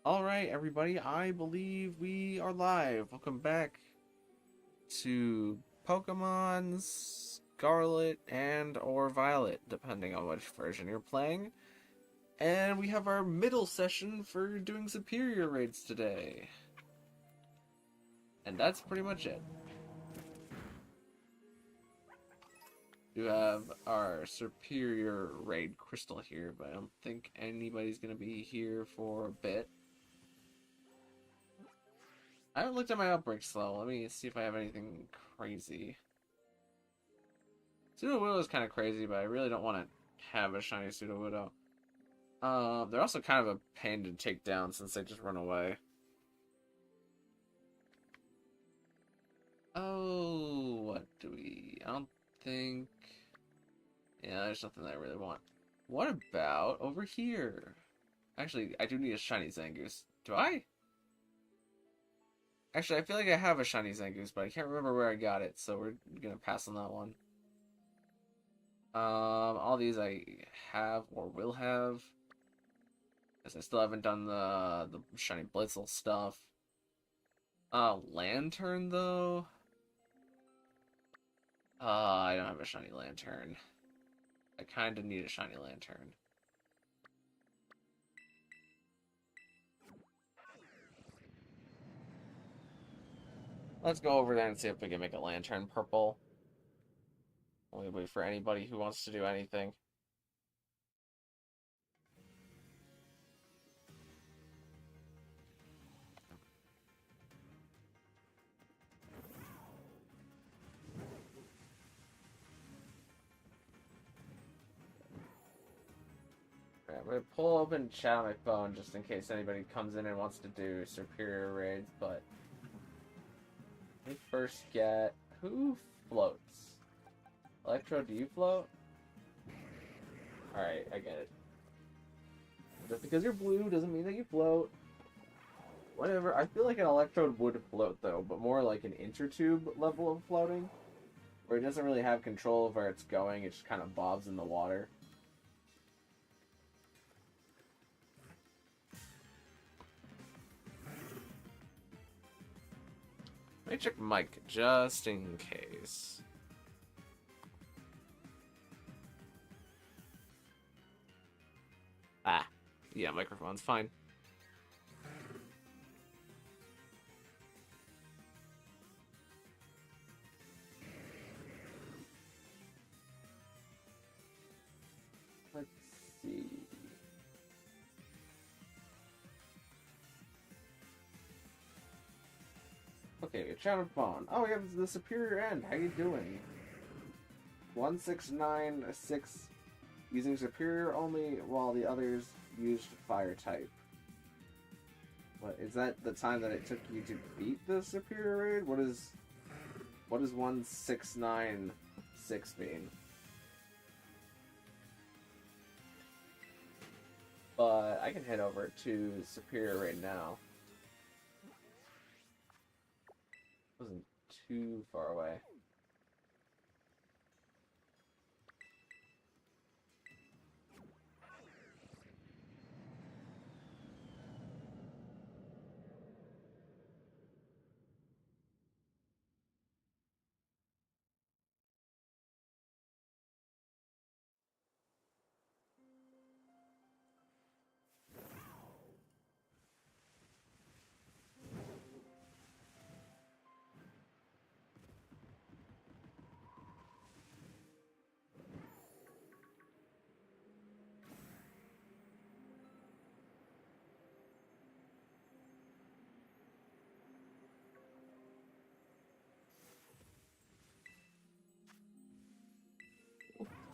Alright, everybody, I believe we are live. Welcome back to Pokemon Scarlet and or Violet, depending on which version you're playing. And we have our middle session for doing Serperior raids today. And that's pretty much it. We have our Serperior raid crystal here, but I don't think anybody's going to be here for a bit. I haven't looked at my outbreaks though. Let me see if I have anything crazy. Sudowoodo is kind of crazy, but I really don't want to have a shiny Sudowoodo. They're also kind of a pain to take down since they just run away. Oh, what do we... I don't think... Yeah, there's nothing that I really want. What about over here? Actually, I do need a shiny Zangoose. Do I? Actually, I feel like I have a shiny Zangoose, but I can't remember where I got it, so we're gonna pass on that one. All these I have or will have. Because I still haven't done the shiny Blitzel stuff. Lantern though. I don't have a shiny Lantern. I kind of need a shiny Lantern. Let's go over there and see if we can make a Lantern purple. We'll wait for anybody who wants to do anything. I'm going to pull open chat on my phone just in case anybody comes in and wants to do Serperior raids, but let me first get... Who floats? Electro, do you float? Alright, I get it. Just because you're blue doesn't mean that you float. Whatever, I feel like an Electrode would float though, but more like an intertube level of floating, where it doesn't really have control of where it's going, it just kind of bobs in the water. Let me check mic just in case. Ah, yeah, microphone's fine. Let's see. Okay, we chat on phone. Oh, we have the Serperior End. How you doing? 1696 using Serperior only while the others used Fire type. What is that the time that it took you to beat the Serperior raid? What does 1696 mean? But I can head over to Serperior raid now. Wasn't too far away.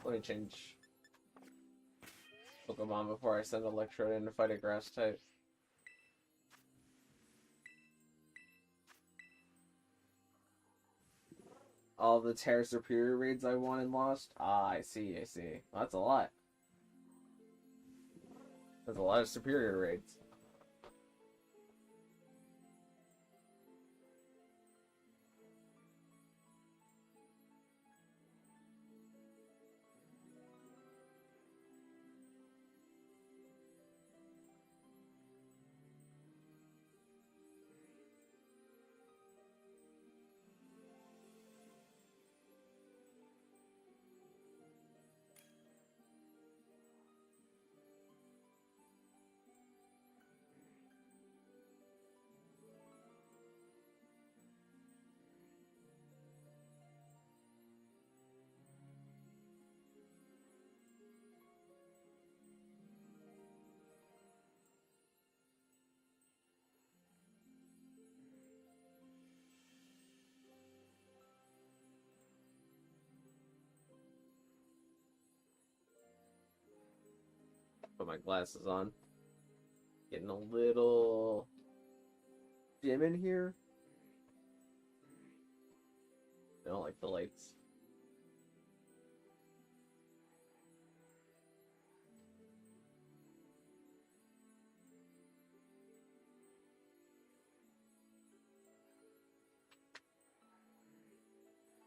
Let me change Pokemon before I send Electrode in to fight a Grass type. All the Tera Serperior raids I won and lost? Ah, I see. Well, that's a lot. That's a lot of Serperior raids. Put my glasses on. Getting a little dim in here. I don't like the lights.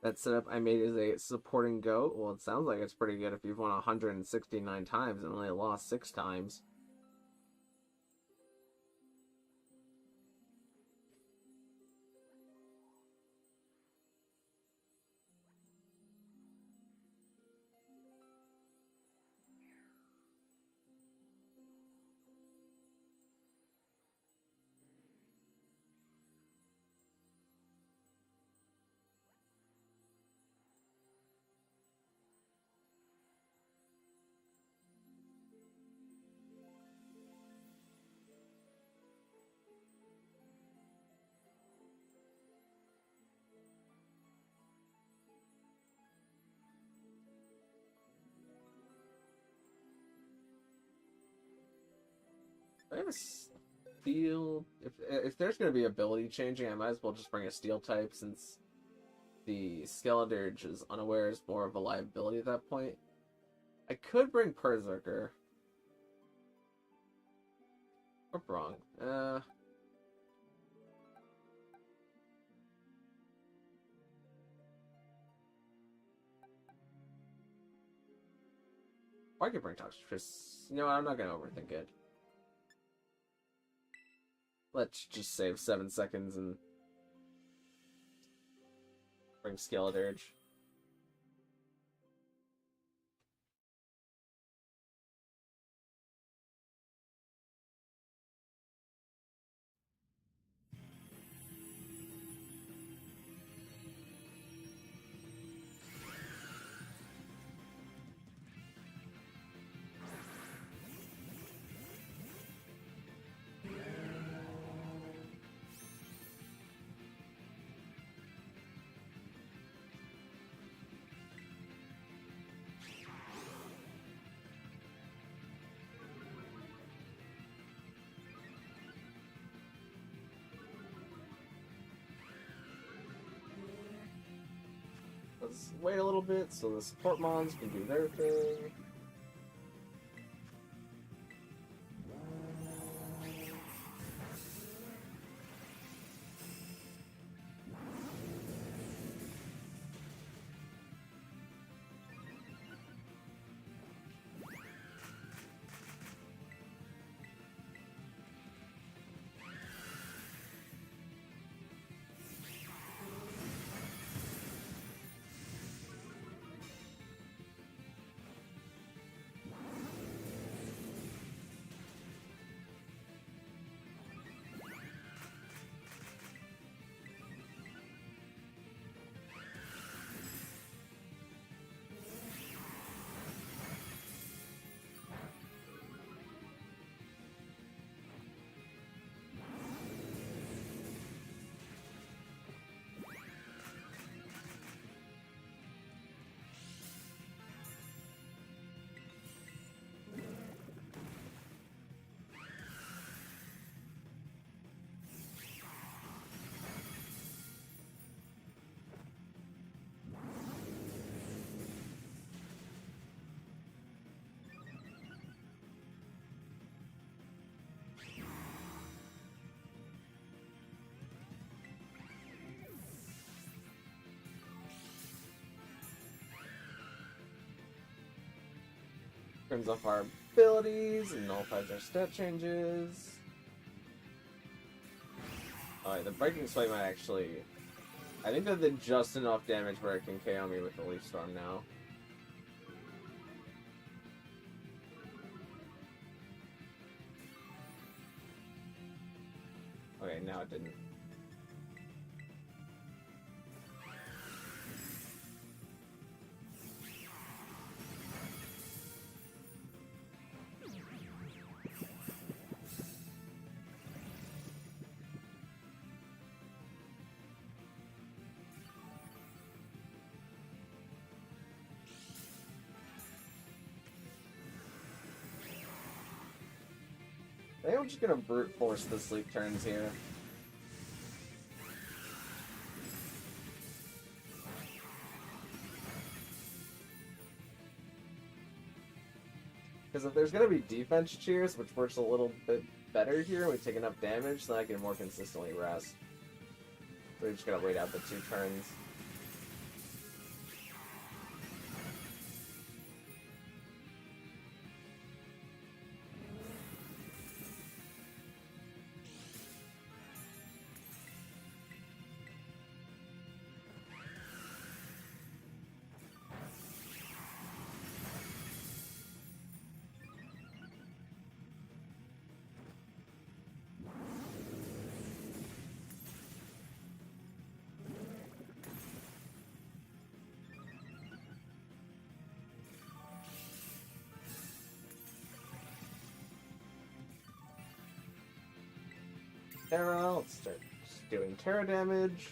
That setup I made is a supporting goat. Well, it sounds like it's pretty good if you've won 169 times and only lost 6 times. I have a steel. If there's going to be ability changing, I might as well just bring a steel type since the Skeledirge is unaware is more of a liability at that point. I could bring Berserker. Or wrong. Or I could bring Toxtricity. You know what? I'm not going to overthink it. Let's just save 7 seconds and bring Skeledirge. Let's wait a little bit so the support mons can do their thing. Turns off our abilities and nullifies our stat changes. Alright, the Breaking Sway might actually... I think that did just enough damage where it can KO me with the Leaf Storm now. Okay, now it didn't. think I'm just gonna brute force the sleep turns here. Because if there's gonna be defense cheers, which works a little bit better here, and we take enough damage, then I can more consistently rest. We're just gonna wait out the 2 turns. Tera, let's start doing Tera damage.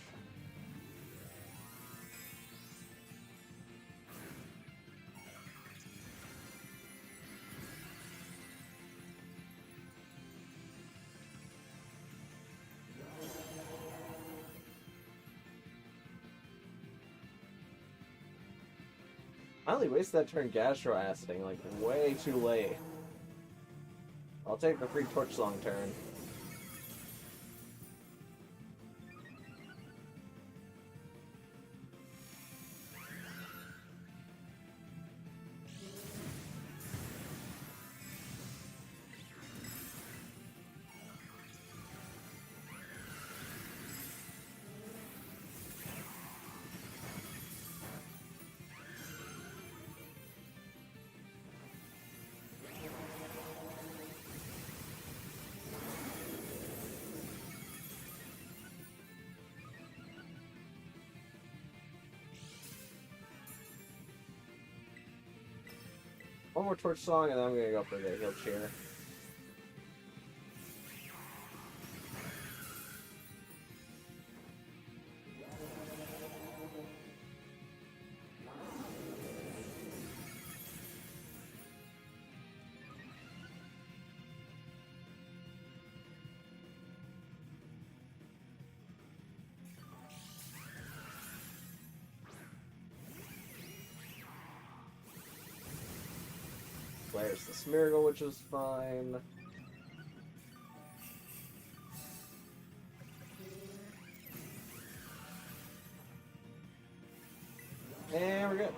I only wasted that turn gastro-aciding, like, way too late. I'll take the free Torch Song turn. One more Torch Song, and then I'm gonna go for the Heal Cheer. There's the Smeargle, which is fine. And we're good.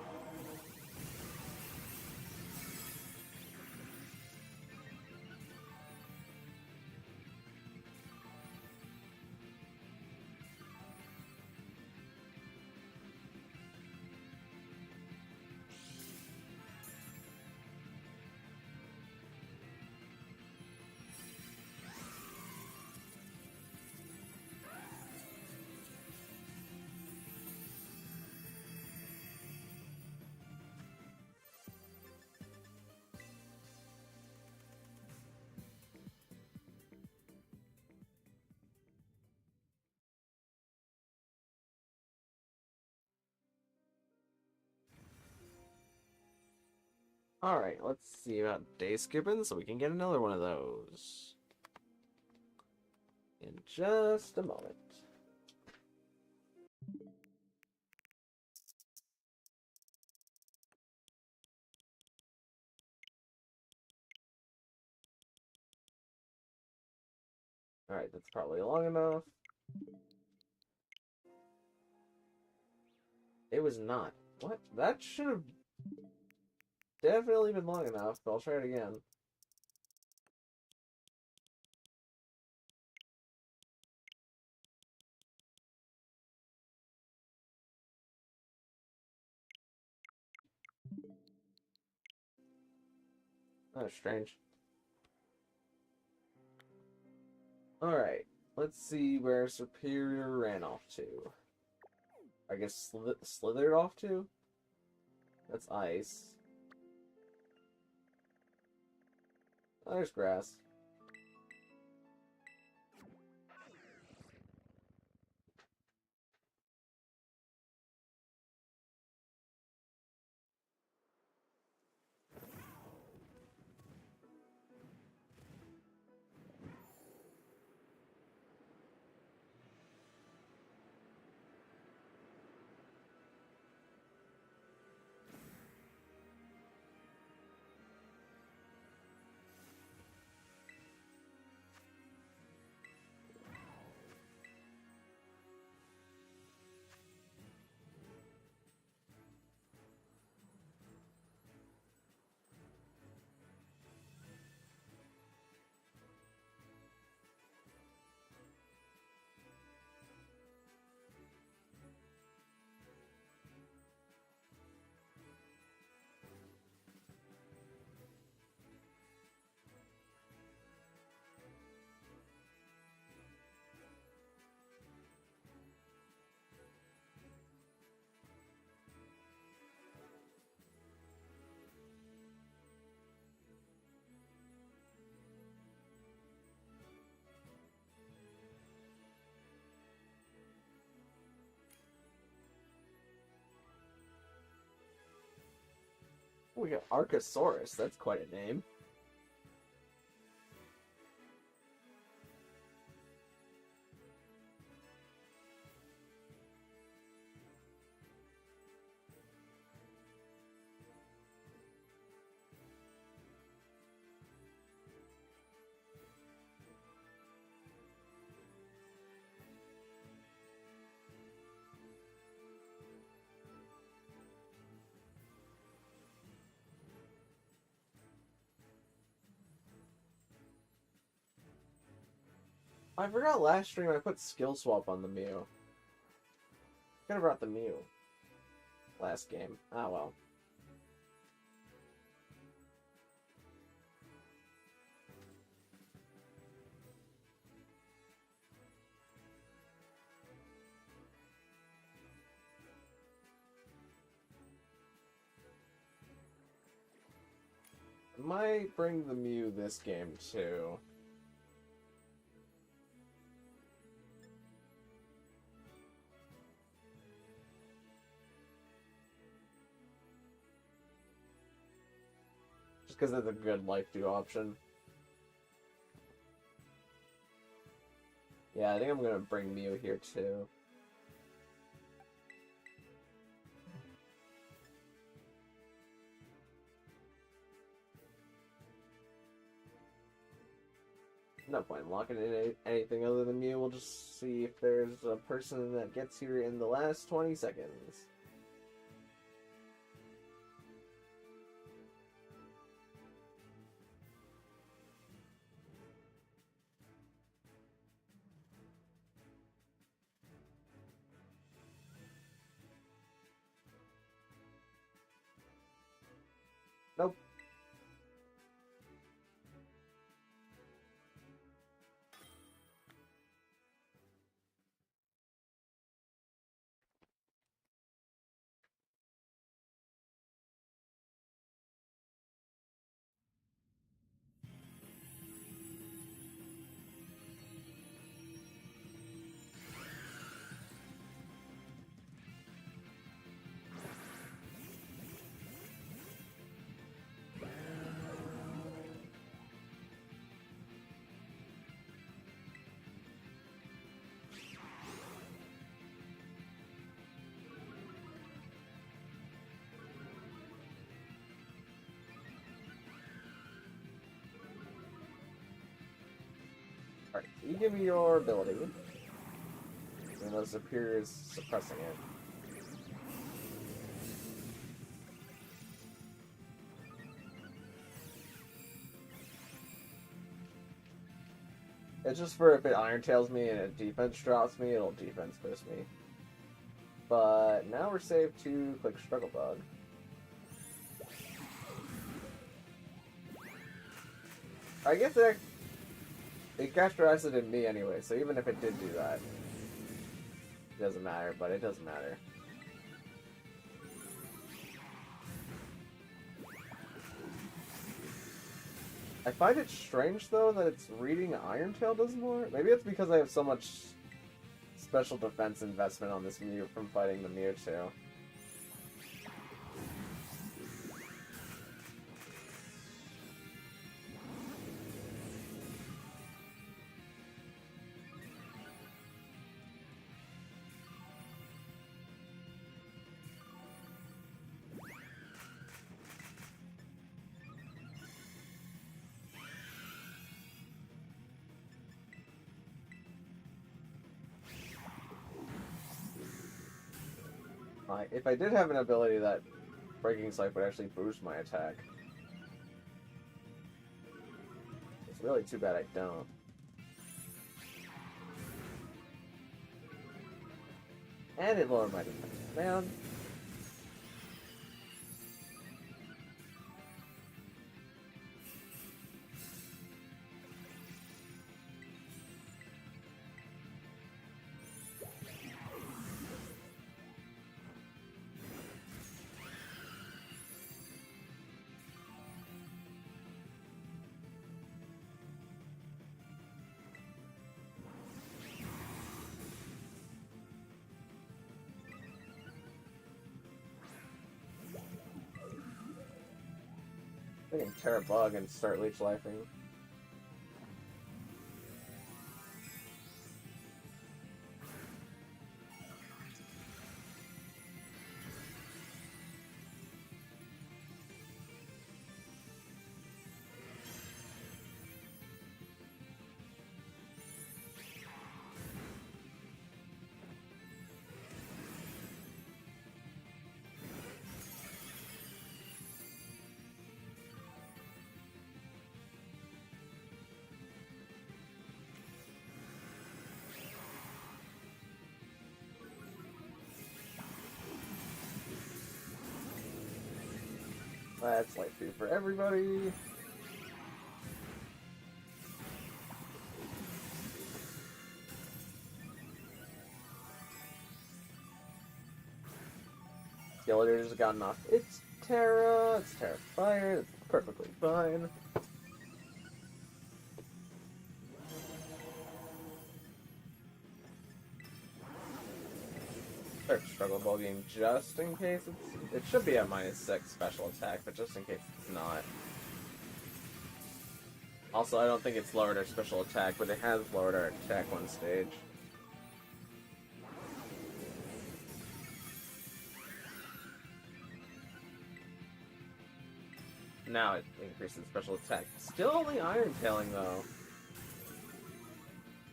Alright, let's see about day skipping so we can get another one of those. In just a moment. Alright, that's probably long enough. It was not. What? That should have definitely been long enough, but I'll try it again. Oh, strange. Alright, let's see where Serperior ran off to. I guess slithered off to? That's ice. Oh, there's grass. We got Archosaurus. That's quite a name. I forgot last stream I put skill swap on the Mew. Could have brought the Mew last game. Ah well. I might bring the Mew this game too. Because it's a good life do option. Yeah, I think I'm gonna bring Mew here too. No point in locking in anything other than Mew. We'll just see if there's a person that gets here in the last 20 seconds. Nope. Alright, you give me your ability. And the Serperior is suppressing it. It's just for if it Iron Tails me and it defense drops me, it'll defense boost me. But now we're saved to click Struggle Bug. I guess it cast acid in me anyway, so even if it did do that, it doesn't matter, but it doesn't matter. I find it strange, though, that it's reading Iron Tail does more. Maybe it's because I have so much special defense investment on this Mew from fighting the Mewtwo. If I did have an ability that Breaking Slice would actually boost my attack. It's really too bad I don't. And it lowered my defense. Man. I can tear a bug and start leech lifing. That's light food for everybody. Skeletor just got knocked. It's Tera. It's Tera Fire. It's perfectly fine. Start Struggle Ball game just in case it should be at -6 special attack, but just in case it's not. Also, I don't think it's lowered our special attack, but it has lowered our attack one stage. Now it increases special attack. Still only Iron Tailing though.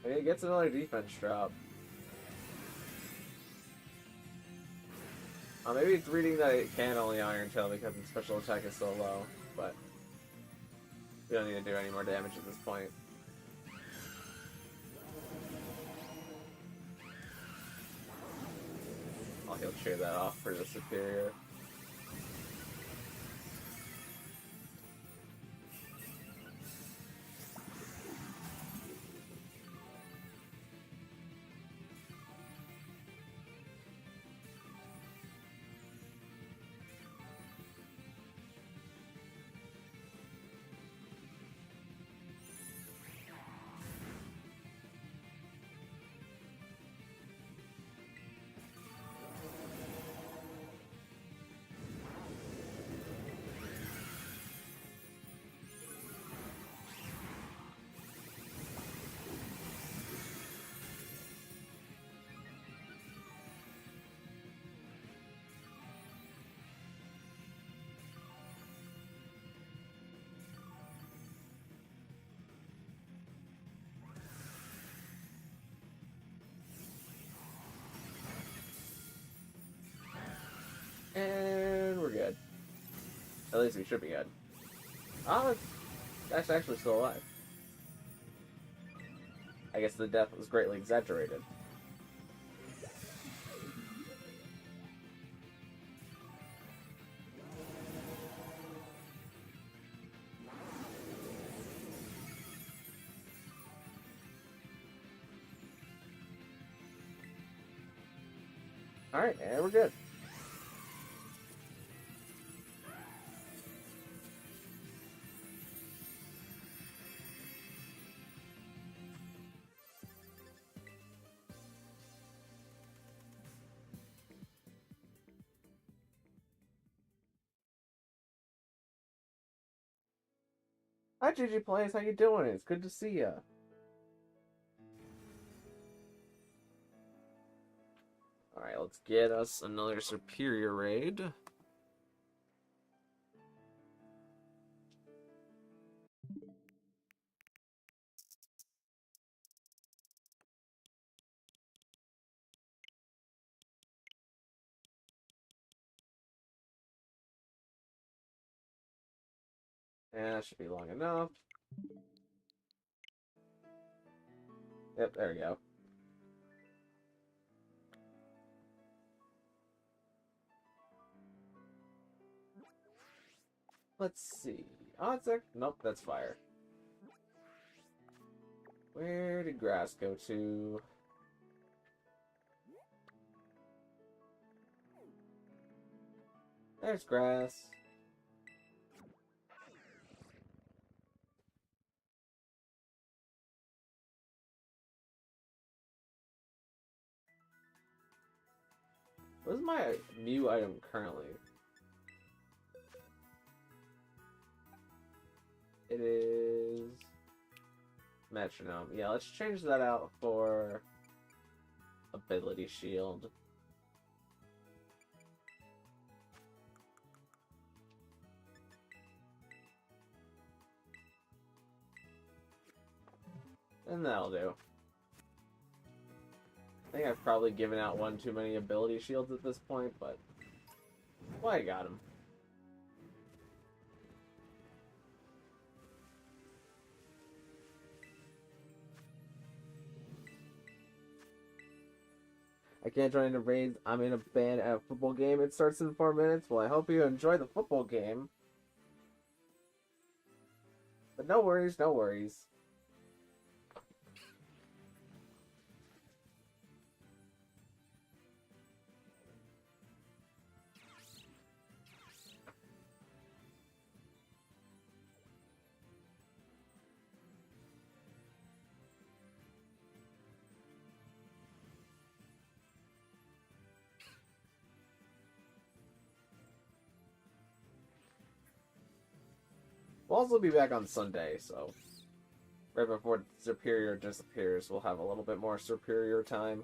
Maybe it gets another defense drop. Maybe it's reading that it can only Iron Tail because its special attack is so low, but we don't need to do any more damage at this point. Oh, he'll trade that off for the Serperior. And we're good. At least we should be good. Oh, that's actually still alive. I guess the death was greatly exaggerated. Alright, and we're good. Hi, GG Plays. How you doing? It's good to see ya. Alright, let's get us another Serperior raid. And that should be long enough. Yep, there we go. Let's see. Ozek? Nope, that's fire. Where did grass go to? There's grass. What is my new item currently? It is metronome. Yeah, let's change that out for ability shield. And that'll do. I think I've probably given out one too many ability shields at this point, but well, I got him. I can't join the raids. I'm in a band at a football game. It starts in 4 minutes. Well, I hope you enjoy the football game. But no worries, no worries. We'll also be back on Sunday, so right before Serperior disappears, we'll have a little bit more Serperior time.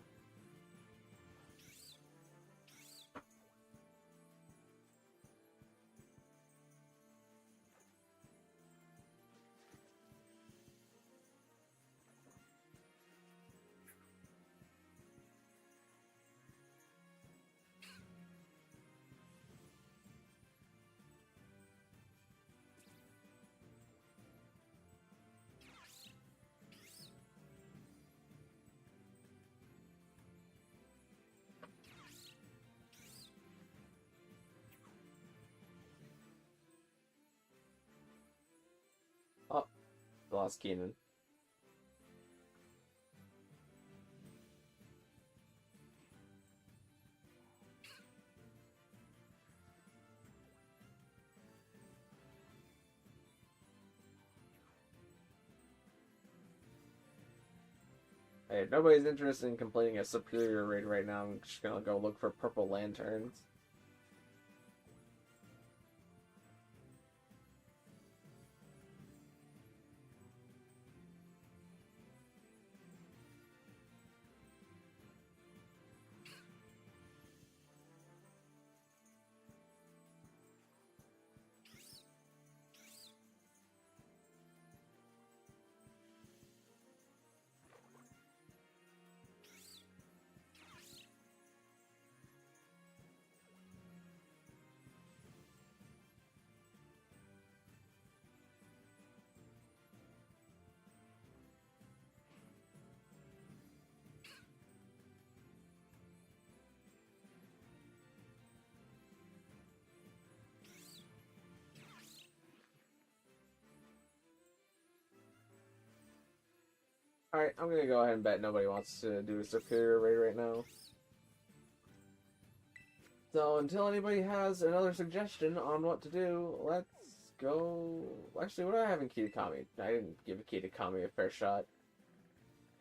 Oh, lost Keenan. Hey, if nobody's interested in completing a Serperior raid right now, I'm just gonna go look for purple lanterns. Alright, I'm gonna go ahead and bet nobody wants to do a Serperior raid right now. So until anybody has another suggestion on what to do, let's go... Actually, what do I have in Kitakami? I didn't give Kitakami a fair shot.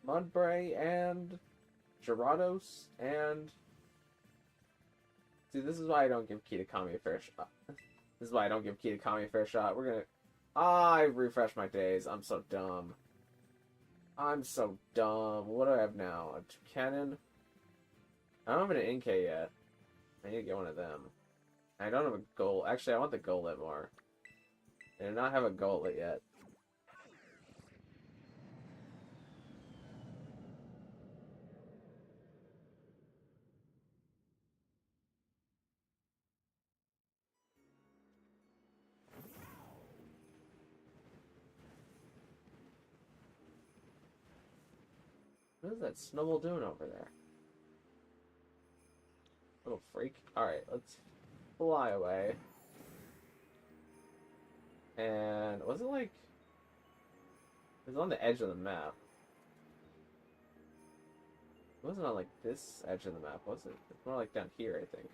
Mudbray and Gyarados and... See, this is why I don't give Kitakami a fair shot. This is why I don't give Kitakami a fair shot. We're gonna... I refreshed my days. I'm so dumb. I'm so dumb. What do I have now? A cannon? I don't have an Inkay yet. I need to get one of them. I don't have a goal. Actually, I want the Golett more. I do not have a Golett yet. What is that Snubble doing over there? Little freak. Alright, let's fly away. And was it like... It was on the edge of the map. It wasn't on like this edge of the map, was it? It's more like down here, I think.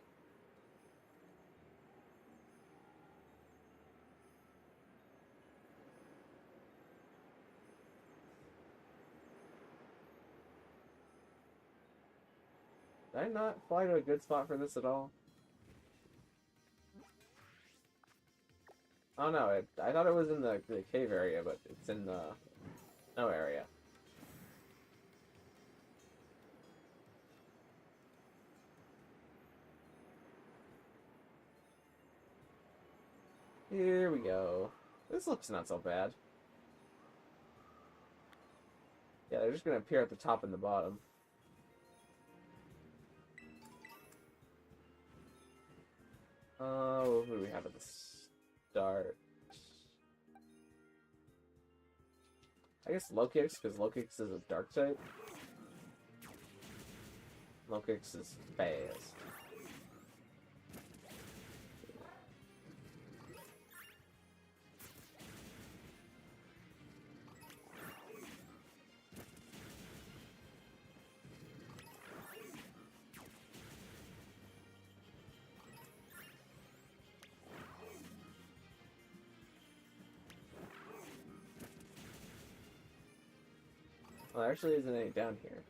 Did I not fly to a good spot for this at all? Oh no, I thought it was in the cave area, but it's in the snow area. Here we go. This looks not so bad. Yeah, they're just gonna appear at the top and the bottom. What do we have at the start? I guess Lokix, because Lokix is a dark type. Lokix is fast. Well, there actually isn't any down here.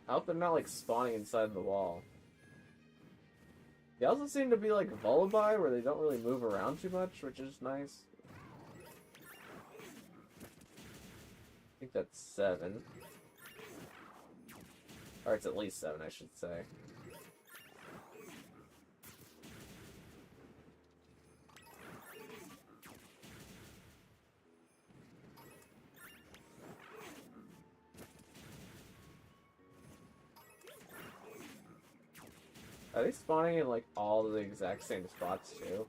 I hope they're not like spawning inside the wall. They also seem to be like Lullaby, where they don't really move around too much, which is nice. I think that's 7. Or it's at least 7, I should say. Are they spawning in like all the exact same spots too?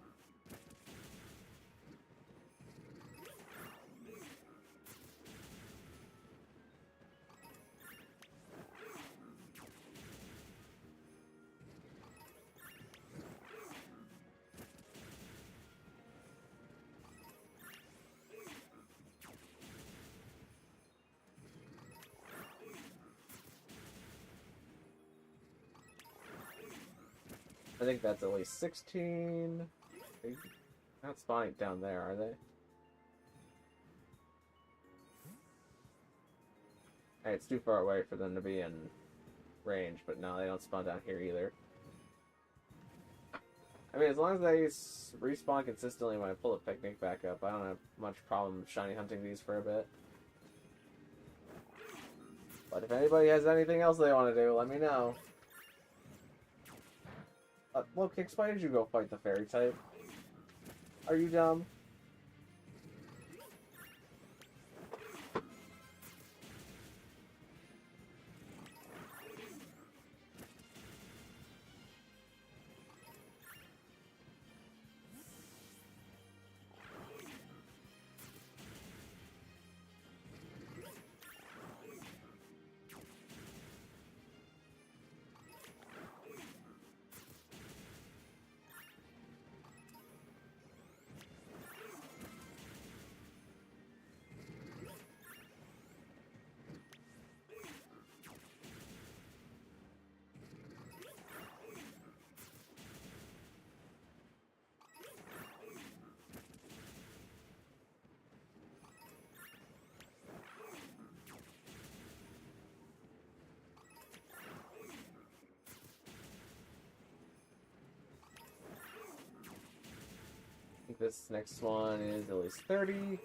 I think that's at least 16. They're not spawning down there, are they? Hey, it's too far away for them to be in range, but no, they don't spawn down here either. I mean, as long as they respawn consistently when I pull the picnic back up, I don't have much problem shiny hunting these for a bit. But if anybody has anything else they want to do, let me know. Lokix, why did you go fight the fairy type? Are you dumb? I think this next one is at least 30.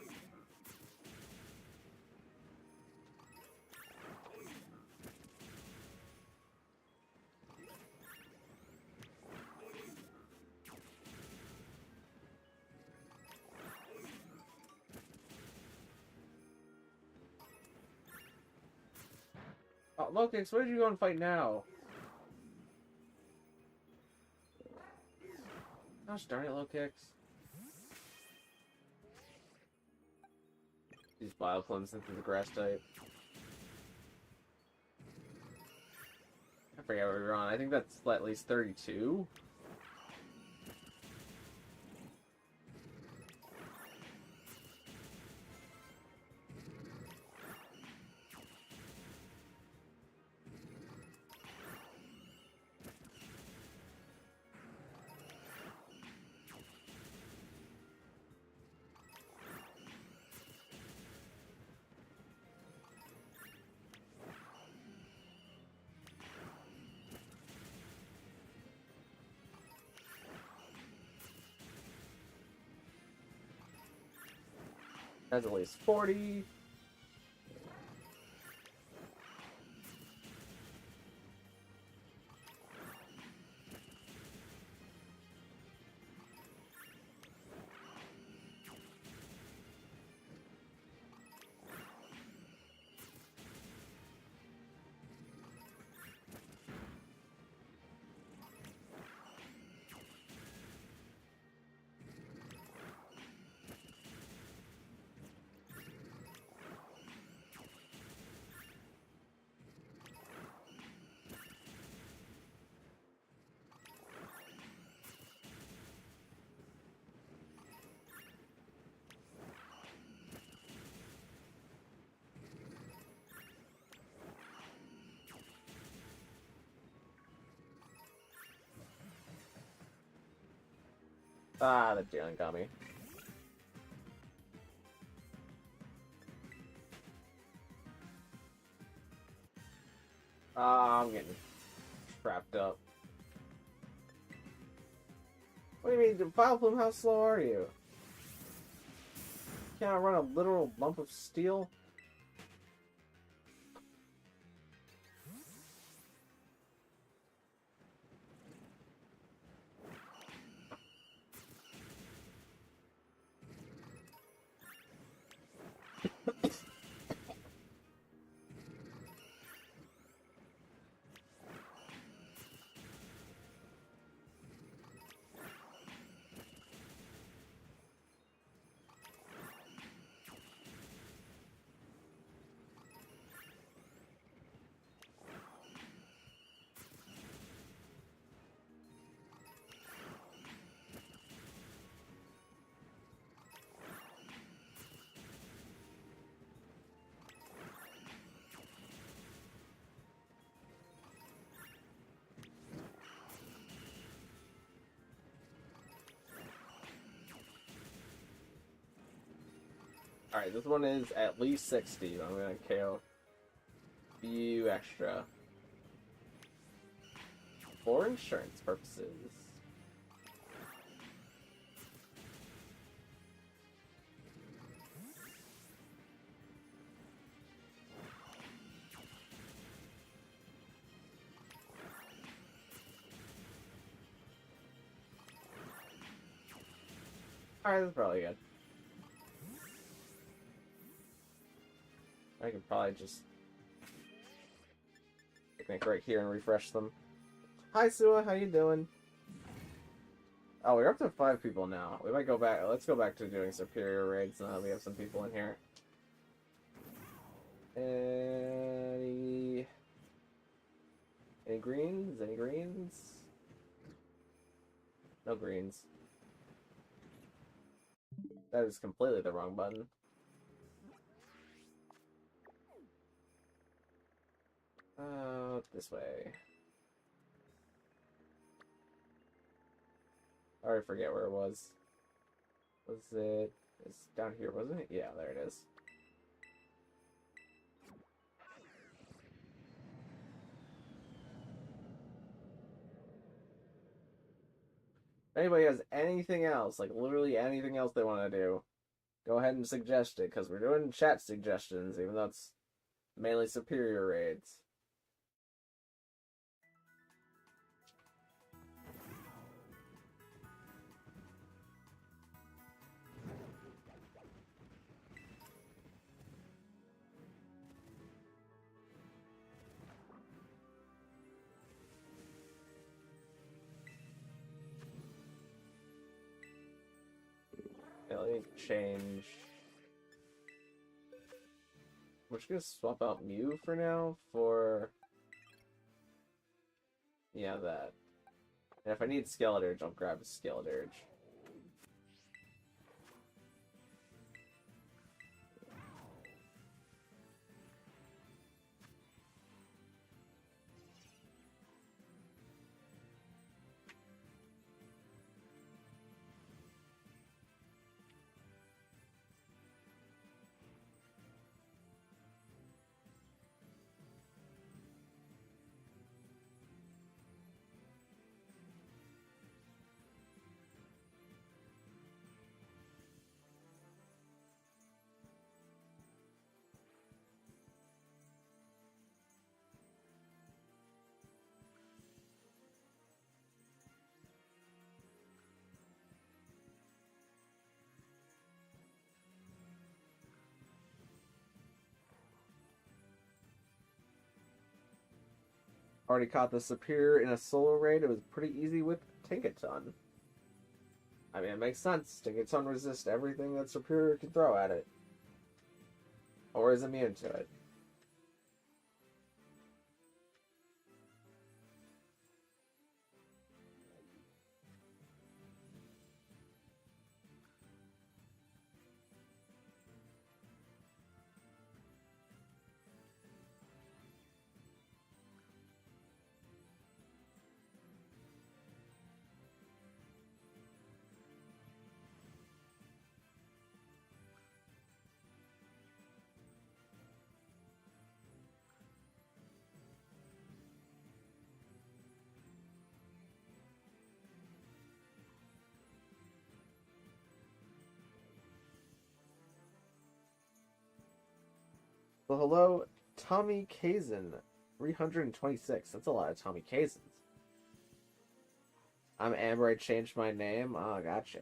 Oh, Lokix, where did you go and fight now? Gosh darn it, Lokix. These Bioflames into the grass type. I forget where we were on. I think that's at least 32. Has at least 40. Ah, the Jalen got me. Ah, I'm getting trapped up. What do you mean, Vile Plume, how slow are you? Can't I run a literal lump of steel? Alright, this one is at least 60. I'm gonna KO a few extra. For insurance purposes. Alright, that's probably good. I could probably just picnic right here and refresh them. Hi, Sua, how you doing? Oh, we're up to 5 people now. We might go back. Let's go back to doing Serperior raids now that we have some people in here. Any greens? Any greens? No greens. That is completely the wrong button. This way. I already forget where it was. Was it? It's down here, wasn't it? Yeah, there it is. If anybody has anything else, like literally anything else they want to do, go ahead and suggest it, because we're doing chat suggestions, even though it's mainly Serperior raids. Yeah, let me change. We're just gonna swap out Mew for now for... yeah, that. And if I need Skeledirge, I'll grab a Skeledirge. Already caught the Serperior in a solo raid. It was pretty easy with Tinkaton. I mean, it makes sense. Tinkaton resists everything that Serperior can throw at it. Or is immune to it. Well, hello, Tommy Kazin, 326. That's a lot of Tommy Kazins. I'm Amber. I changed my name. Oh, gotcha.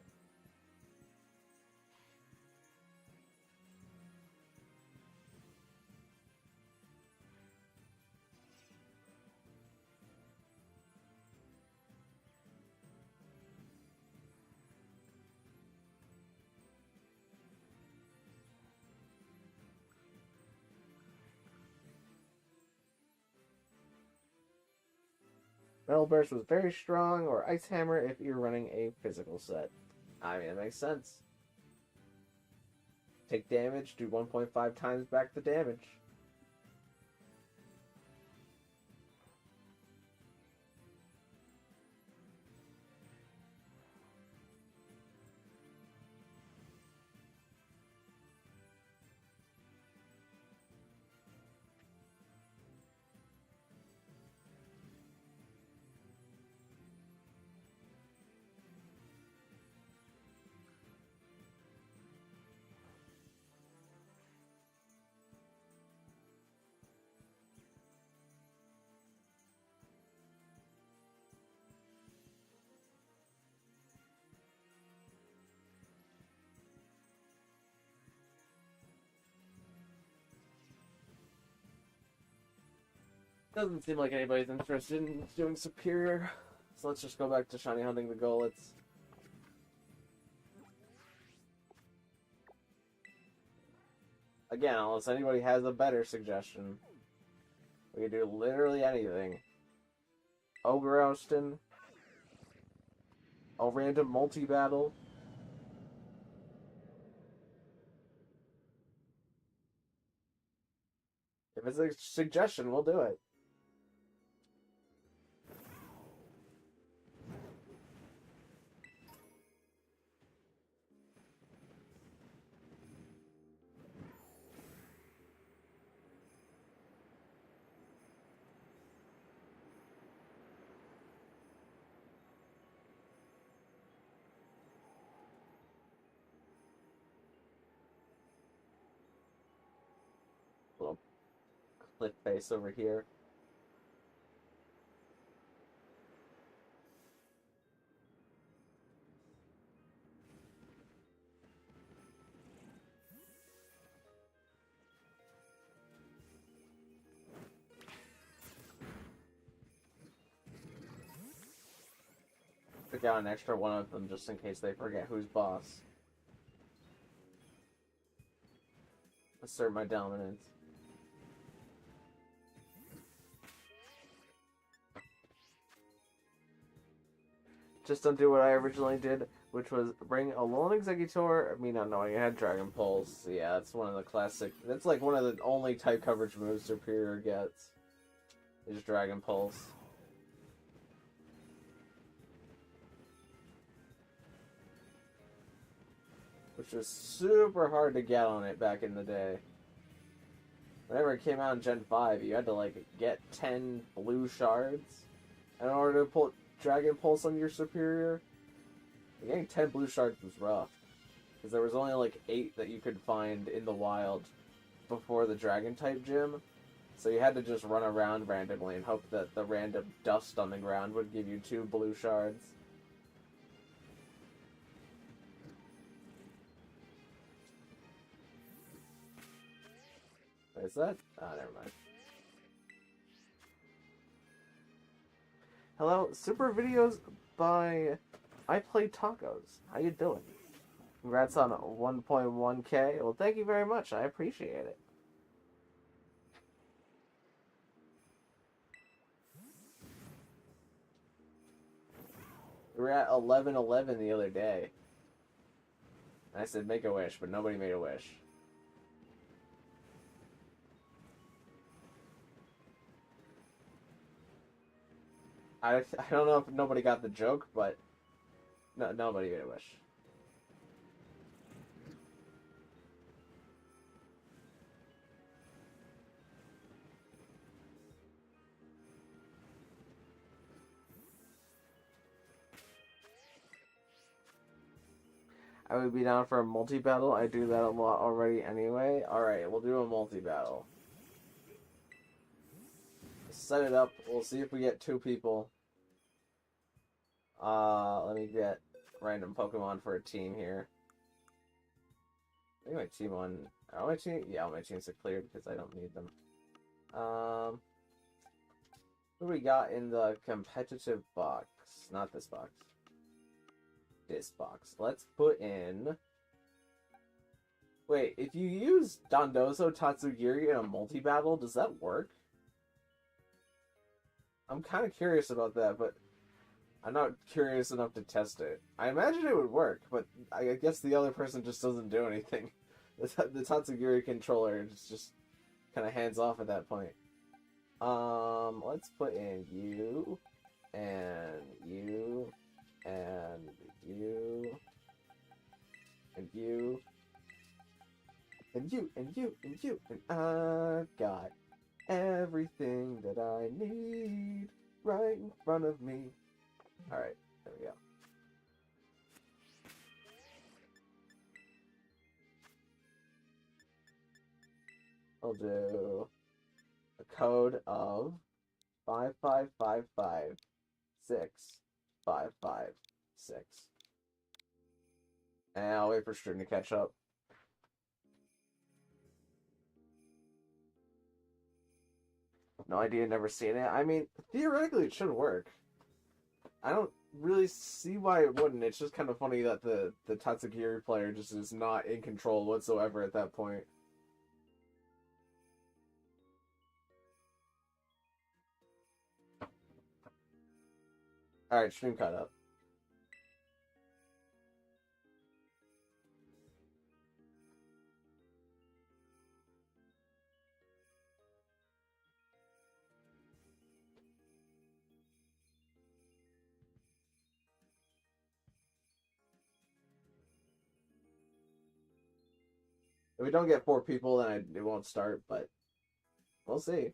Metal Burst was very strong, or Ice Hammer if you're running a physical set. I mean, it makes sense. Take damage, do 1.5 times back the damage. Doesn't seem like anybody's interested in doing Serperior. So let's just go back to shiny hunting the Golets. Again, unless anybody has a better suggestion. We can do literally anything. Ogre Oustin. A random multi-battle. If it's a suggestion, we'll do it. Little cliff face over here. Pick out an extra one of them just in case they forget who's boss. Assert my dominance. Just don't do what I originally did, which was bring a lone Executor, me not knowing I had Dragon Pulse. Yeah, that's one of the classic. That's like one of the only type coverage moves Serperior gets. Is Dragon Pulse. Which was super hard to get on it back in the day. Whenever it came out in Gen 5, you had to like get 10 blue shards in order to pull Dragon Pulse on your Serperior. Getting 10 blue shards was rough. Because there was only like 8 that you could find in the wild before the Dragon type gym. So you had to just run around randomly and hope that the random dust on the ground would give you 2 blue shards. Is that? Ah, never mind. Hello, super videos by I Play Tacos. How you doing? Congrats on 1.1K. Well, thank you very much. I appreciate it. We were at 11:11 the other day. I said make a wish, but nobody made a wish. I don't know if nobody got the joke, but no, nobody made a wish. I would be down for a multi-battle. I do that a lot already anyway. Alright, we'll do a multi-battle. Set it up. We'll see if we get 2 people. Let me get random Pokemon for a team here. I think my team on... All my team... Yeah, all my teams are cleared because I don't need them. Who we got in the competitive box? Not this box. This box. Let's put in... Wait, if you use Dondozo Tatsugiri in a multi-battle, does that work? I'm kind of curious about that, but I'm not curious enough to test it. I imagine it would work, but I guess the other person just doesn't do anything. The Tatsugiri controller is just kind of hands off at that point. Let's put in you, and you, and you, and you, and you, and you, and you, and I got everything that I need right in front of me. Alright, there we go. I'll do a code of 55556. And I'll wait for stream to catch up. No idea, never seen it. I mean, theoretically it should work. I don't really see why it wouldn't. It's just kind of funny that the Tatsugiri player just is not in control whatsoever at that point. Alright, stream caught up. If we don't get 4 people, then it won't start, but we'll see.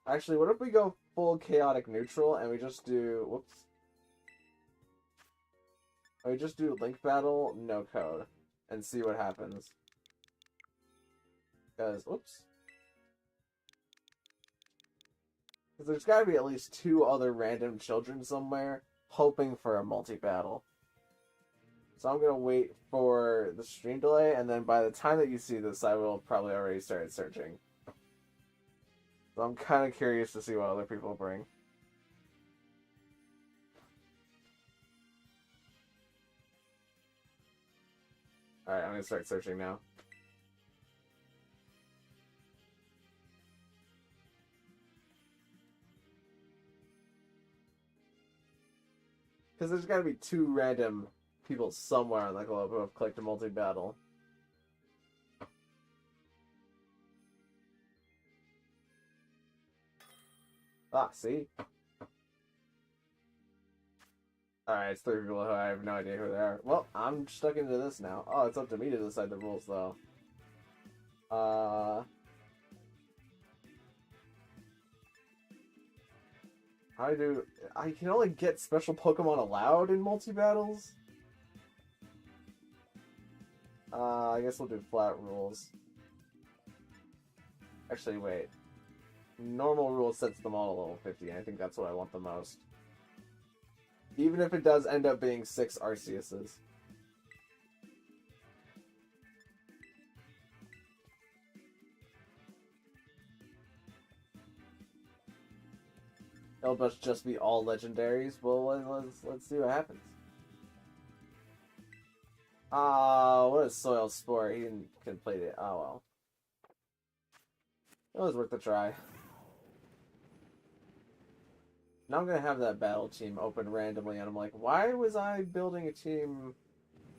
Actually, what if we go full chaotic neutral and we just do... Whoops. We just do link battle, no code, and see what happens. Because, whoops. Because there's got to be at least 2 other random children somewhere hoping for a multi-battle. So I'm going to wait for the stream delay, and then by the time that you see this, I will probably already start searching. So I'm kind of curious to see what other people bring. Alright, I'm going to start searching now. Because there's got to be 2 random people somewhere on the globe who have clicked a multi-battle. Ah, see? Alright, it's 3 people who I have no idea who they are. Well, I'm stuck into this now. Oh, it's up to me to decide the rules, though. I can only get special Pokemon allowed in multi-battles? I guess we'll do flat rules. Actually, wait. Normal rule sets them all to level 50, and I think that's what I want the most. Even if it does end up being 6 Arceuses. It'll just be all legendaries. Well, let's see what happens. Ah, what a soil sport. He didn't complete it. Oh well. It was worth a try. Now I'm gonna have that battle team open randomly, and I'm like, why was I building a team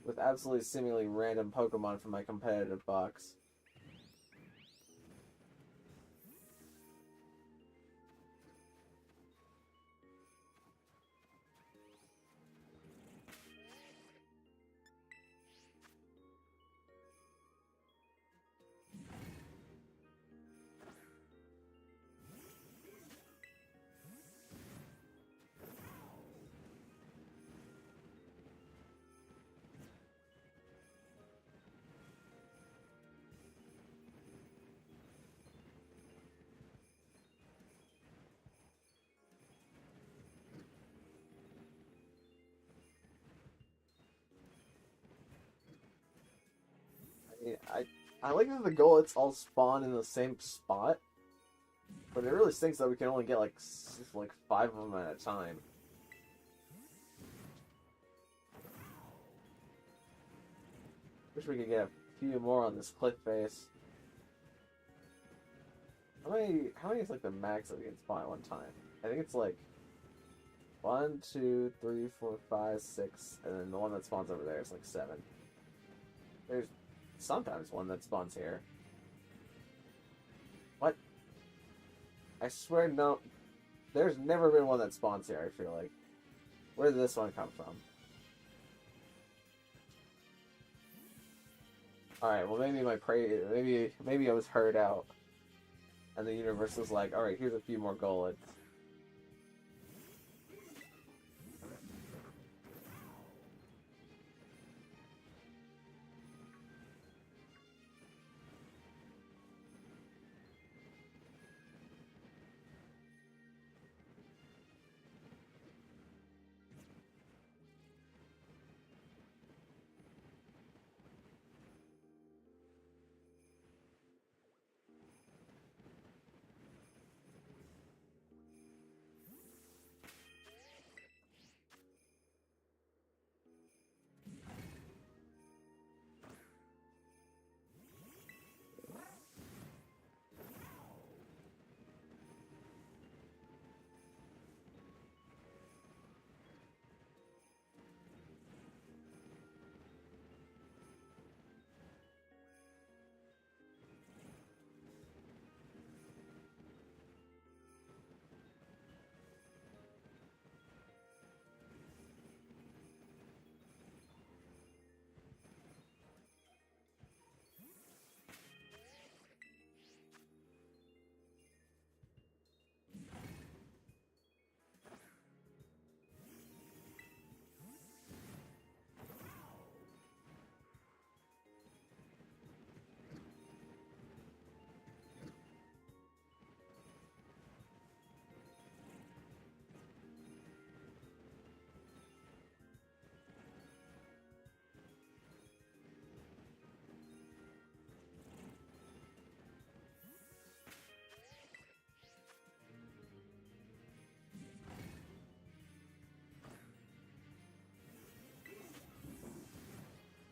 with absolutely seemingly random Pokemon from my competitive box? I like that the Golets all spawn in the same spot, but it really stinks that we can only get like 5 of them at a time. Wish we could get a few more on this cliff face. How many is like the max that we can spawn at one time? I think it's like 1, 2, 3, 4, 5, 6, and then the one that spawns over there is like 7. There's sometimes one that spawns here. What? I swear no. There's never been one that spawns here, I feel like. Where did this one come from? Alright, well maybe my prey maybe I was heard out. And the universe was like, alright, here's a few more Golets.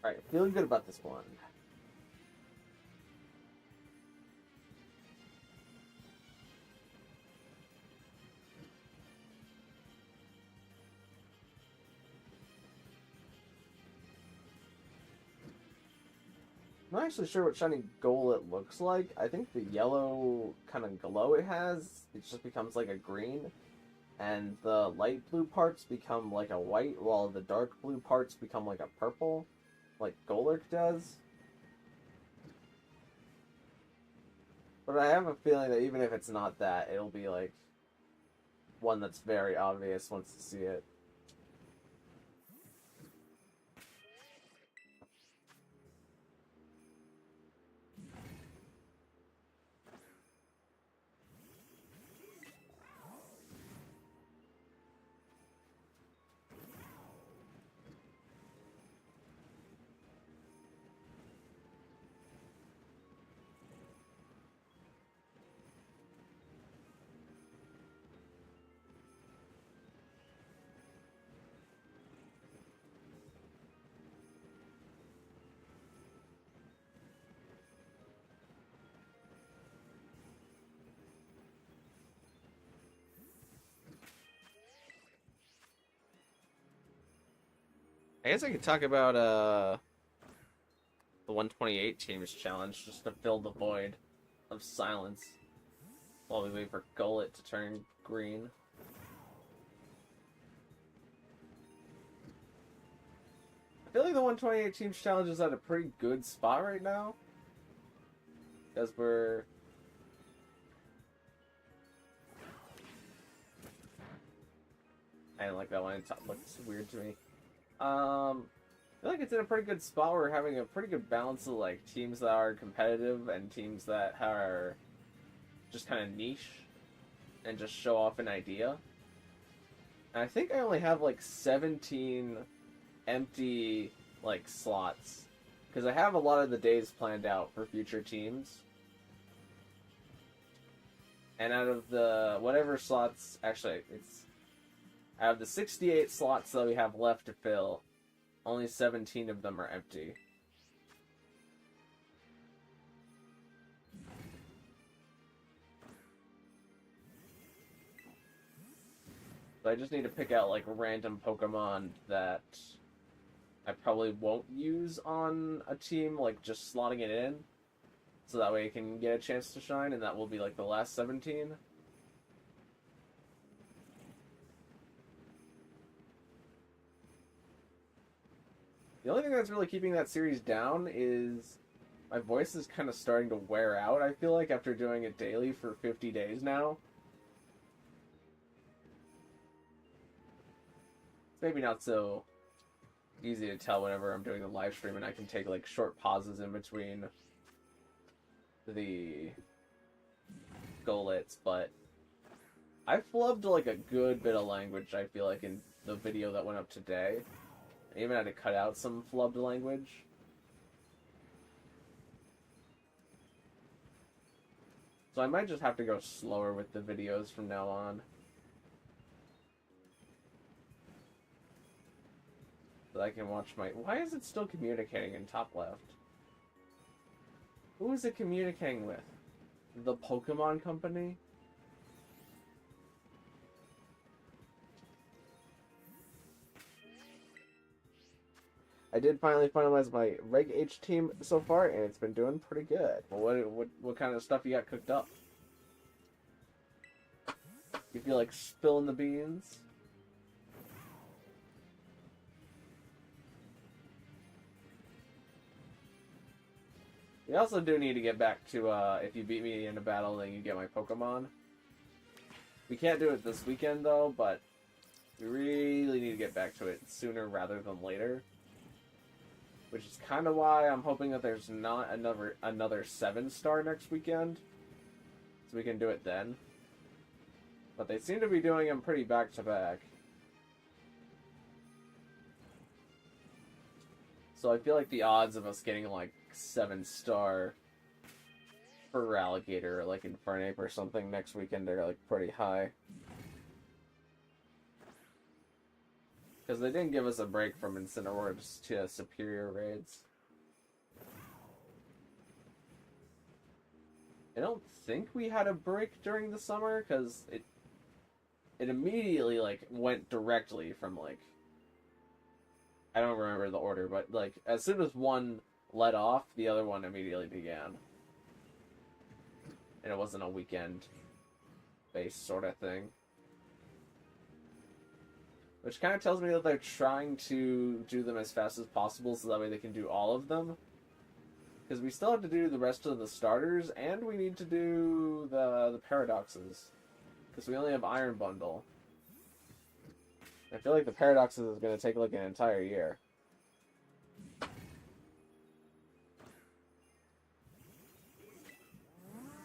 Alright, feeling good about this one. I'm not actually sure what shiny Golett looks like. I think the yellow kind of glow it has, it just becomes like a green. And the light blue parts become like a white, while the dark blue parts become like a purple, like Golurk does. But I have a feeling that even if it's not that, it'll be like one that's very obvious once you see it. I guess I could talk about the 128 teams challenge just to fill the void of silence while we wait for Gullet to turn green. I feel like the 128 teams challenge is at a pretty good spot right now. Because we're... I didn't like that one. It looks weird to me. I feel like it's in a pretty good spot. We're having a pretty good balance of like teams that are competitive and teams that are just kind of niche and just show off an idea. And I think I only have like 17 empty like slots because I have a lot of the days planned out for future teams. And out of the whatever slots, actually it's out of the 68 slots that we have left to fill, only 17 of them are empty. So I just need to pick out like random Pokemon that I probably won't use on a team, like just slotting it in. So that way it can get a chance to shine, and that will be like the last 17. The only thing that's really keeping that series down is my voice is kind of starting to wear out, I feel like, after doing it daily for 50 days now. It's maybe not so easy to tell whenever I'm doing the live stream and I can take like short pauses in between the Golets, but I flubbed like a good bit of language, I feel like, in the video that went up today. I even had to cut out some flubbed language. So I might just have to go slower with the videos from now on. So I can watch my... Why is it still communicating in top left? Who is it communicating with? The Pokemon Company? I did finally finalize my Reg H team so far, and it's been doing pretty good. Well, what kind of stuff you got cooked up? You feel like spilling the beans? We also do need to get back to, if you beat me in a battle, then you get my Pokemon. We can't do it this weekend, though, but we really need to get back to it sooner rather than later. Which is kind of why I'm hoping that there's not another 7-star next weekend. So we can do it then. But they seem to be doing them pretty back-to-back. So I feel like the odds of us getting, like, 7-star for Alligator or, like, Infernape or something next weekend are, like, pretty high. Because they didn't give us a break from Incineroars to Serperior raids. I don't think we had a break during the summer, because it immediately, like, went directly from, like... I don't remember the order, but, like, as soon as one let off, the other one immediately began. And it wasn't a weekend-based sort of thing. Which kind of tells me that they're trying to do them as fast as possible so that way they can do all of them. Because we still have to do the rest of the starters, and we need to do the paradoxes. Because we only have Iron Bundle. I feel like the paradoxes is going to take like an entire year.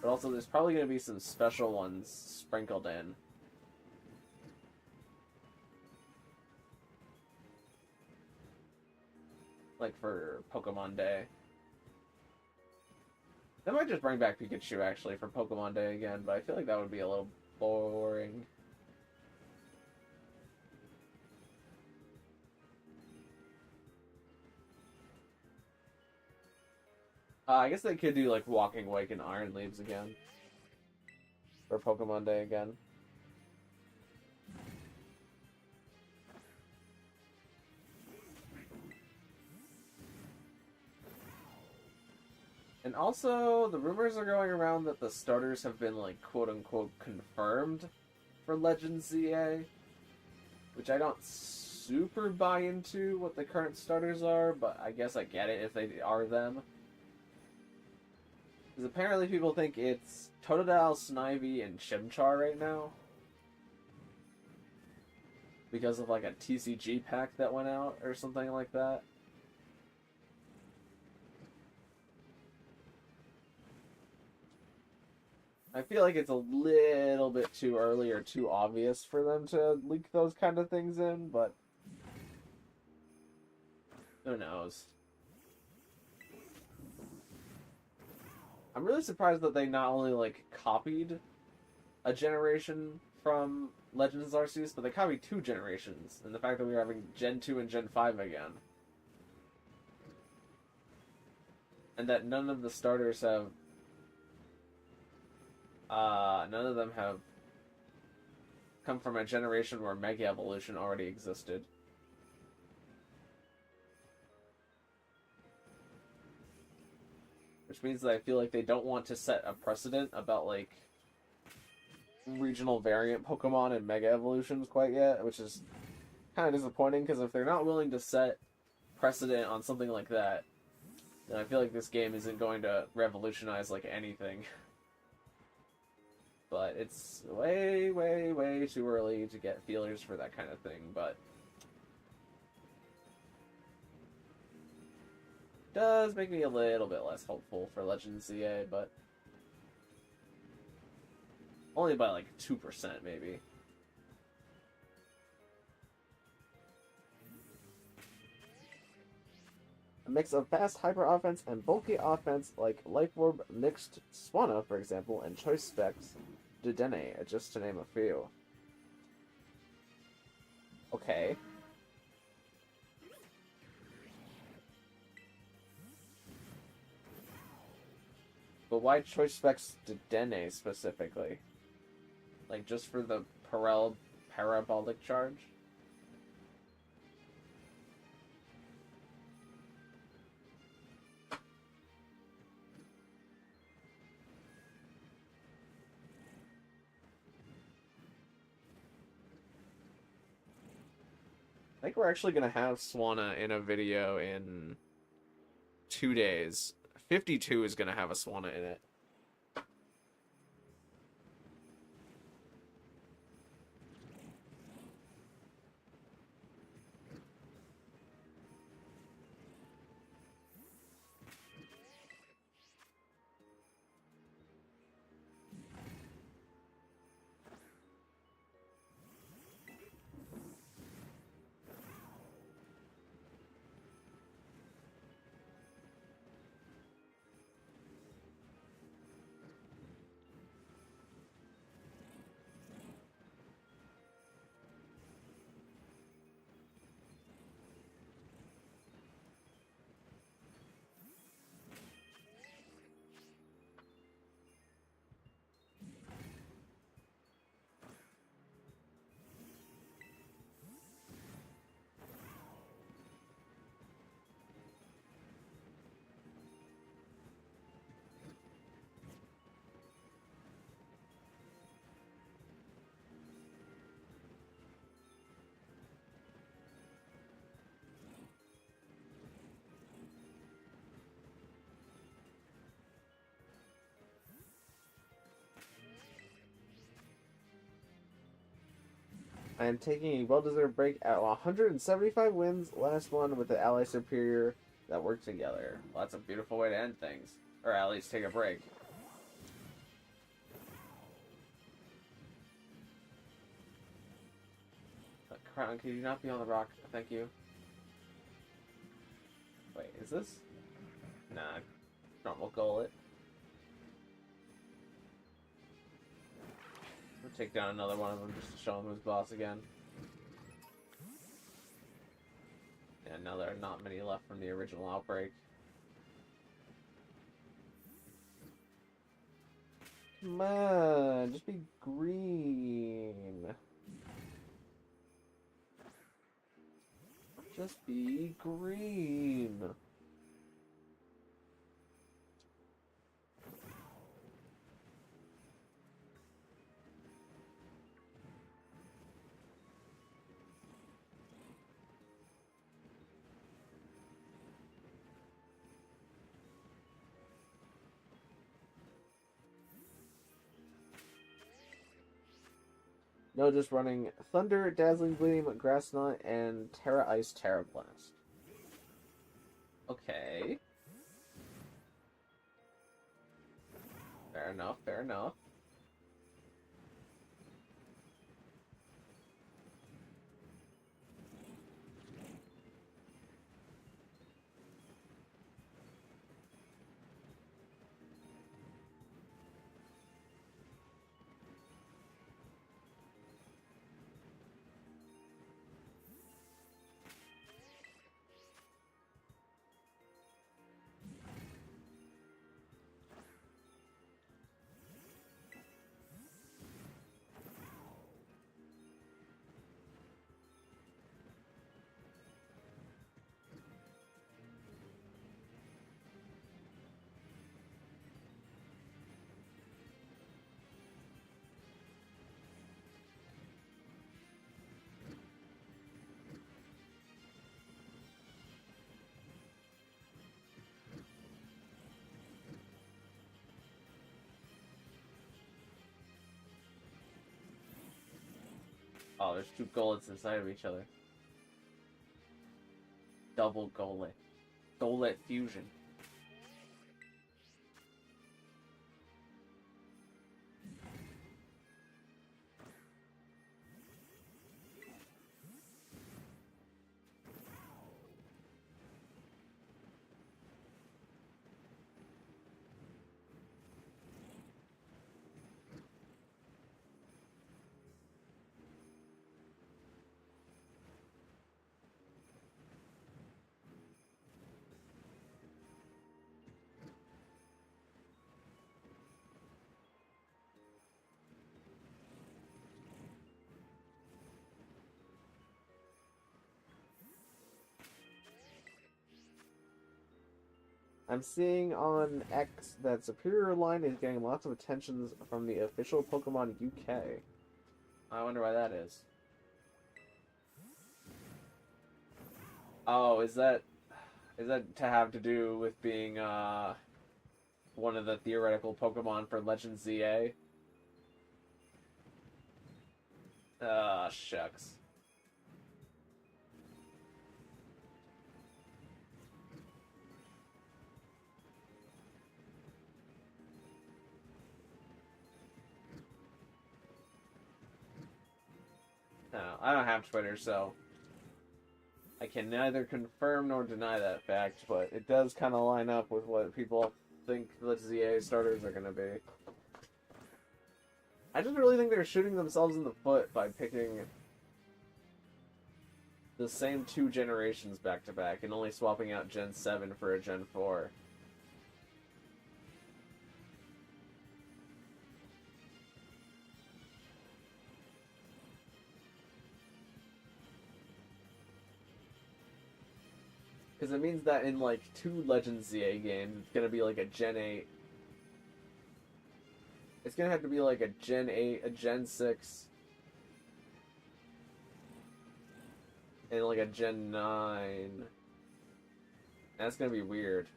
But also there's probably going to be some special ones sprinkled in. Like for Pokemon Day. They might just bring back Pikachu actually for Pokemon Day again, but I feel like that would be a little boring. I guess they could do like Walking Wake and Iron Leaves again. For Pokemon Day again. And also, the rumors are going around that the starters have been, like, quote-unquote confirmed for Legends ZA, which I don't super buy into what the current starters are, but I guess I get it if they are them. Because apparently people think it's Totodile, Snivy, and Chimchar right now. Because of, like, a TCG pack that went out or something like that. I feel like it's a little bit too early or too obvious for them to leak those kind of things in, but who knows? I'm really surprised that they not only, like, copied a generation from Legends Arceus, but they copied 2 generations, and the fact that we're having Gen 2 and Gen 5 again. And that none of the starters have none of them have come from a generation where Mega Evolution already existed. Which means that I feel like they don't want to set a precedent about, like, regional variant Pokemon and Mega Evolutions quite yet, which is kind of disappointing, because if they're not willing to set precedent on something like that, then I feel like this game isn't going to revolutionize, like, anything. But it's way, way, way too early to get feelers for that kind of thing, but does make me a little bit less hopeful for Legends ZA, but only by like 2% maybe. A mix of fast hyper offense and bulky offense like Life Orb mixed Swanna, for example, and Choice Specs Dedenne, just to name a few. Okay. But why Choice Specs Dedenne specifically? Like, just for the parabolic charge? I think we're actually going to have Swanna in a video in 2 days. 52 is going to have a Swanna in it. I am taking a well-deserved break at 175 wins, last one with the Ally Serperior that worked together. Well, that's a beautiful way to end things. Or at least take a break. Crown, can you not be on the rock? Thank you. Wait, is this? Nah, normal gullet. We'll take down another one of them just to show him who's boss again. And now there are not many left from the original outbreak. Come on, just be green. Just be green. No, just running Thunder, Dazzling Gleam, Grass Knot, and Tera Ice, Tera Blast. Okay. Fair enough, fair enough. Oh, there's two Golets inside of each other. Double Golem. Golem fusion. I'm seeing on X that Serperior line is getting lots of attention from the official Pokemon UK. I wonder why that is. Oh, is that to have to do with being one of the theoretical Pokemon for Legend ZA? Ah, shucks. No, I don't have Twitter, so I can neither confirm nor deny that fact, but it does kind of line up with what people think the ZA starters are going to be. I just really think they're shooting themselves in the foot by picking the same two generations back to back and only swapping out Gen 7 for a Gen 4. Because it means that in like two Legend ZA games, it's going to be like a Gen 8. It's going to have to be like a Gen 8, a Gen 6, and like a Gen 9. That's going to be weird.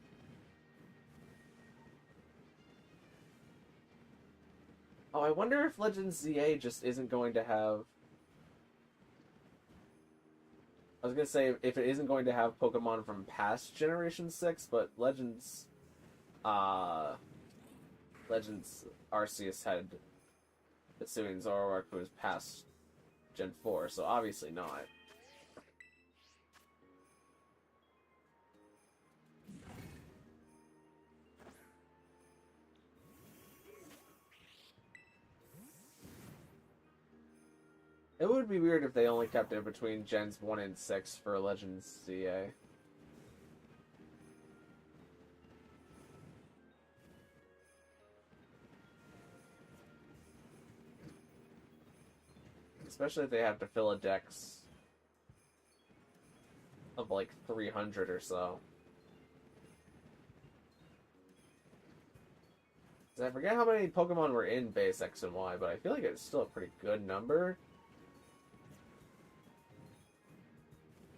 Oh, I wonder if Legend ZA just isn't going to have... I was going to say if it isn't going to have Pokemon from past Generation 6, but Legends Arceus had Hisuian Zoroark, who was past Gen 4, so obviously not. It would be weird if they only kept it between Gens 1 and 6 for Legends ZA. Especially if they have to fill a dex of like 300 or so. I forget how many Pokemon were in base X and Y, but I feel like it's still a pretty good number.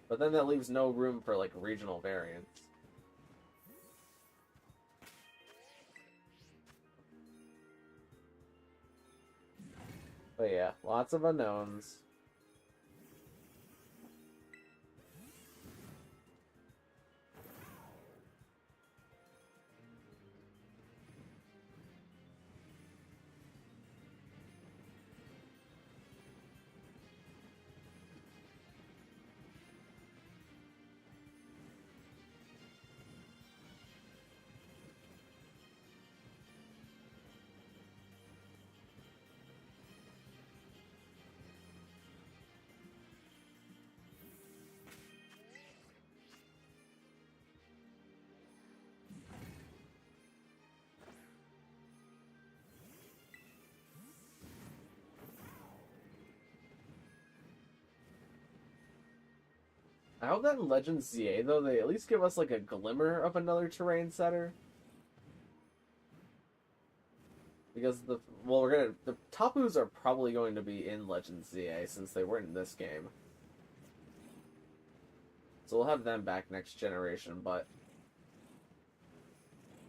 But then that leaves no room for, like, regional variants. But yeah, lots of unknowns. I hope that in Legends ZA, though, they at least give us, like, a glimmer of another terrain setter. Because the Tapus are probably going to be in Legends ZA since they weren't in this game. So we'll have them back next generation, but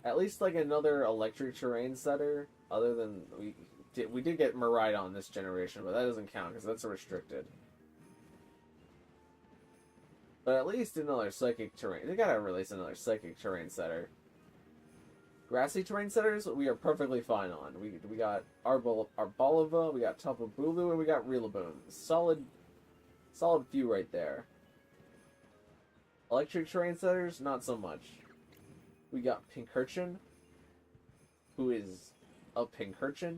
at least, like, another electric terrain setter, other than, we did get Miraidon this generation, but that doesn't count because that's restricted. But at least another psychic terrain. They gotta release another psychic terrain setter. Grassy terrain setters, we are perfectly fine on. We got Arboliva, we got Tapu Bulu, and we got Rillaboom. Solid few right there. Electric terrain setters, not so much. We got Pincurchin, who is a Pincurchin.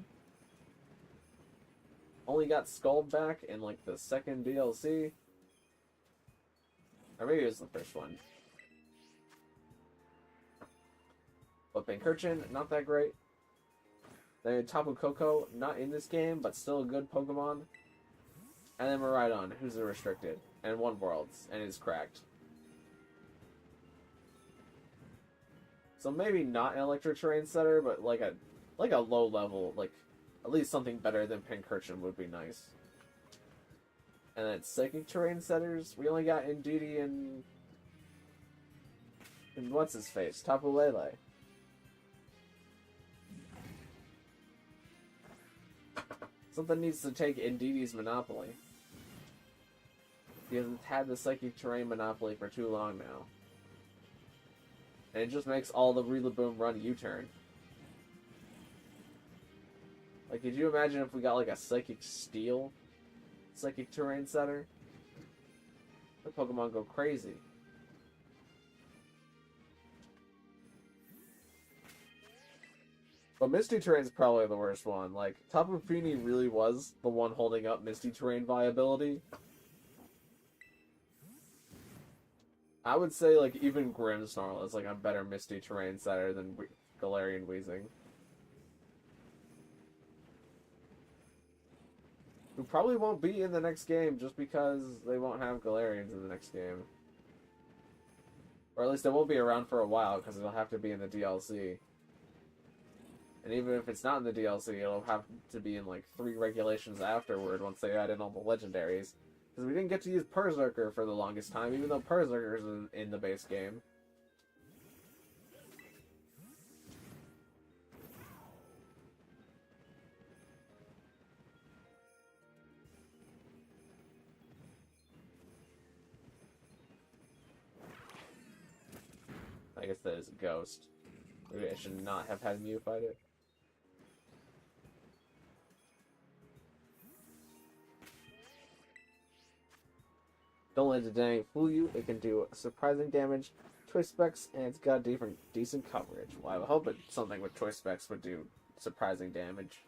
Only got Scald back in, like, the second DLC. Or maybe it was the first one. But Pincurchin, not that great. Then Tapu Koko, not in this game, but still a good Pokemon. And then Miraidon, who's a restricted. And one Worlds, and is cracked. So maybe not an electric terrain setter, but like a low level, like at least something better than Pincurchin would be nice. And then psychic terrain setters, we only got Indeedee and what's his face, Tapu Lele. Something needs to take Indeedee's monopoly. Because it's had the psychic terrain monopoly for too long now. And it just makes all the Rillaboom run U-turn. Like, could you imagine if we got like a Psychic Steel Psychic terrain setter? The Pokemon go crazy. But Misty Terrain's probably the worst one. Like, Tapu Fini really was the one holding up Misty Terrain viability. I would say, like, even Grimmsnarl is like a better Misty Terrain setter than Galarian Weezing. Who probably won't be in the next game just because they won't have Galarians in the next game. Or at least they won't be around for a while because it'll have to be in the DLC. And even if it's not in the DLC, it'll have to be in like 3 regulations afterward once they add in all the legendaries. Because we didn't get to use Berserker for the longest time, even though Berserker's in the base game. I guess that is a ghost. Maybe I should not have had Mew fight it. Don't let the dang fool you. It can do surprising damage, choice specs, and it's got decent coverage. Well, I would hope it something with choice specs would do surprising damage.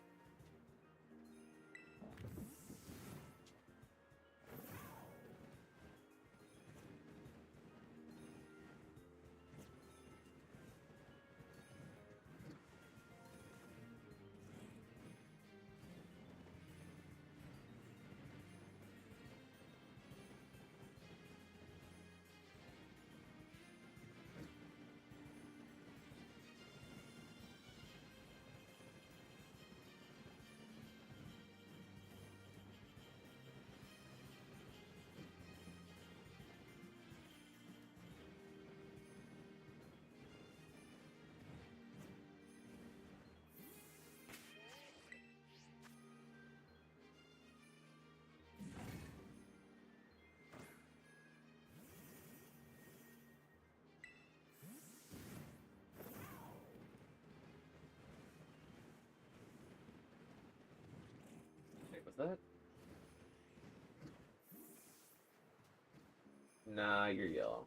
Nah, you're yellow.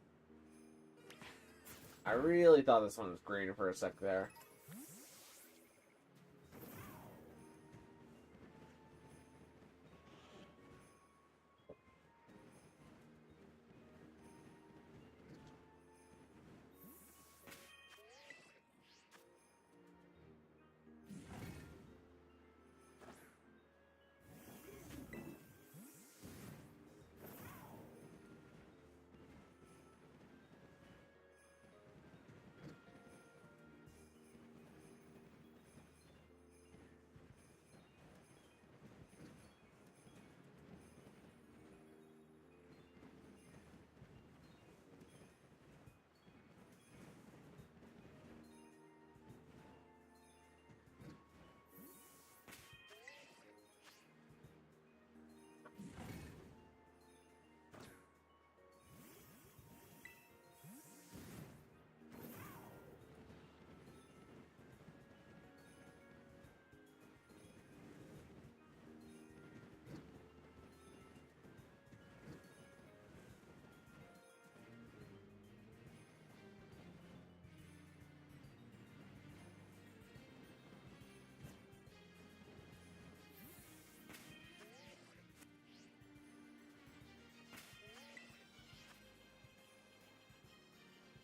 I really thought this one was green for a sec there.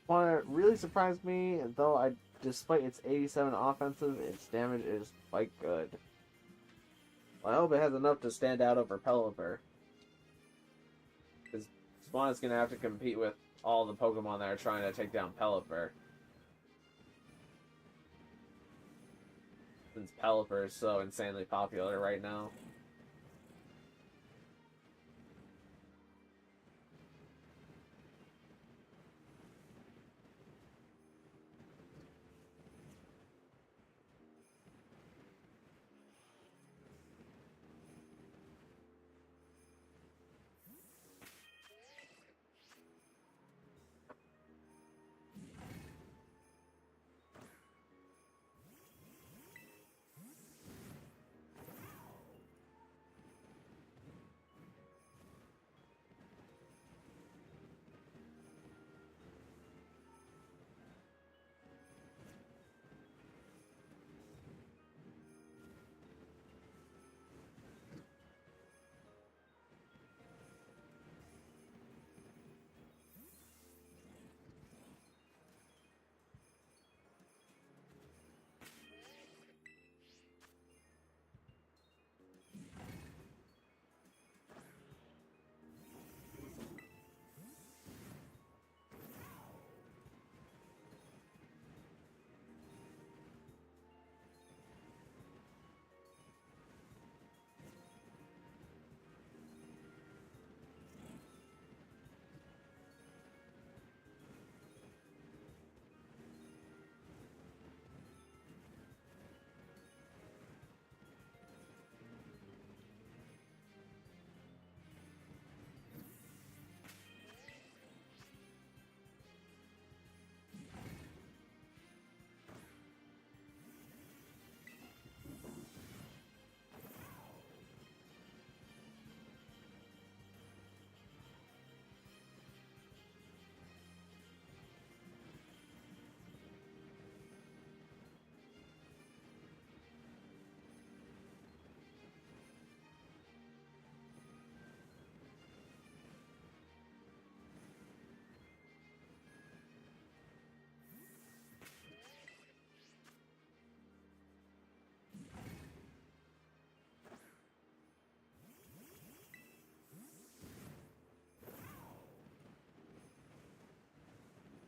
What really surprised me, though, despite its 87 offensive, its damage is quite good. Well, I hope it has enough to stand out over Pelipper. Because Spawn is going to have to compete with all the Pokemon that are trying to take down Pelipper. Since Pelipper is so insanely popular right now.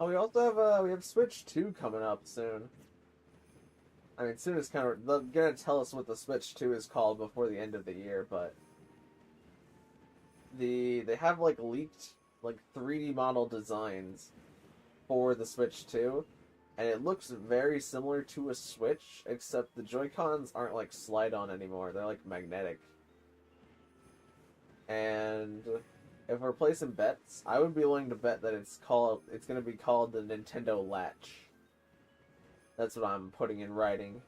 Oh, we also have we have Switch 2 coming up soon. I mean, soon is kind of they're gonna tell us what the Switch 2 is called before the end of the year, but they have like leaked like 3D model designs for the Switch 2, and it looks very similar to a Switch, except the Joy-Cons aren't like slide-on anymore; they're like magnetic. And if we're placing bets, I would be willing to bet that it's going to be called the Nintendo Latch. That's what I'm putting in writing.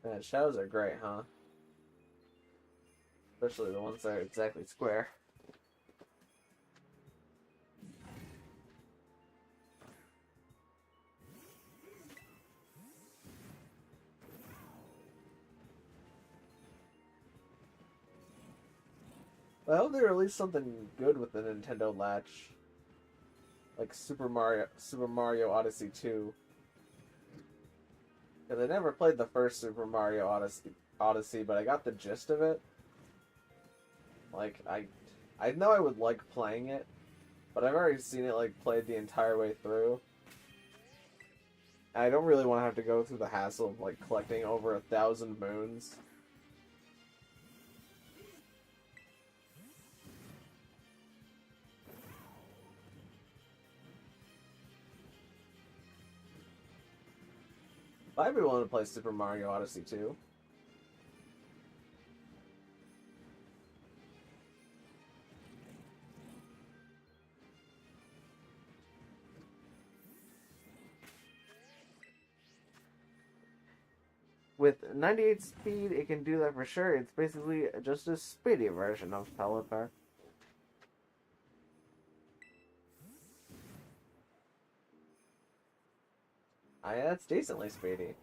Man, shadows are great, huh? especially the ones that are exactly square. I hope they release something good with the Nintendo Latch, like Super Mario Odyssey 2. Because I never played the first Super Mario Odyssey, but I got the gist of it. Like I know I would like playing it, but I've already seen it like played the entire way through. I don't really want to have to go through the hassle of like collecting over 1,000 moons. I'd be willing to play Super Mario Odyssey 2. With 98 speed, it can do that for sure. It's basically just a speedy version of Pelipper. That's decently speedy.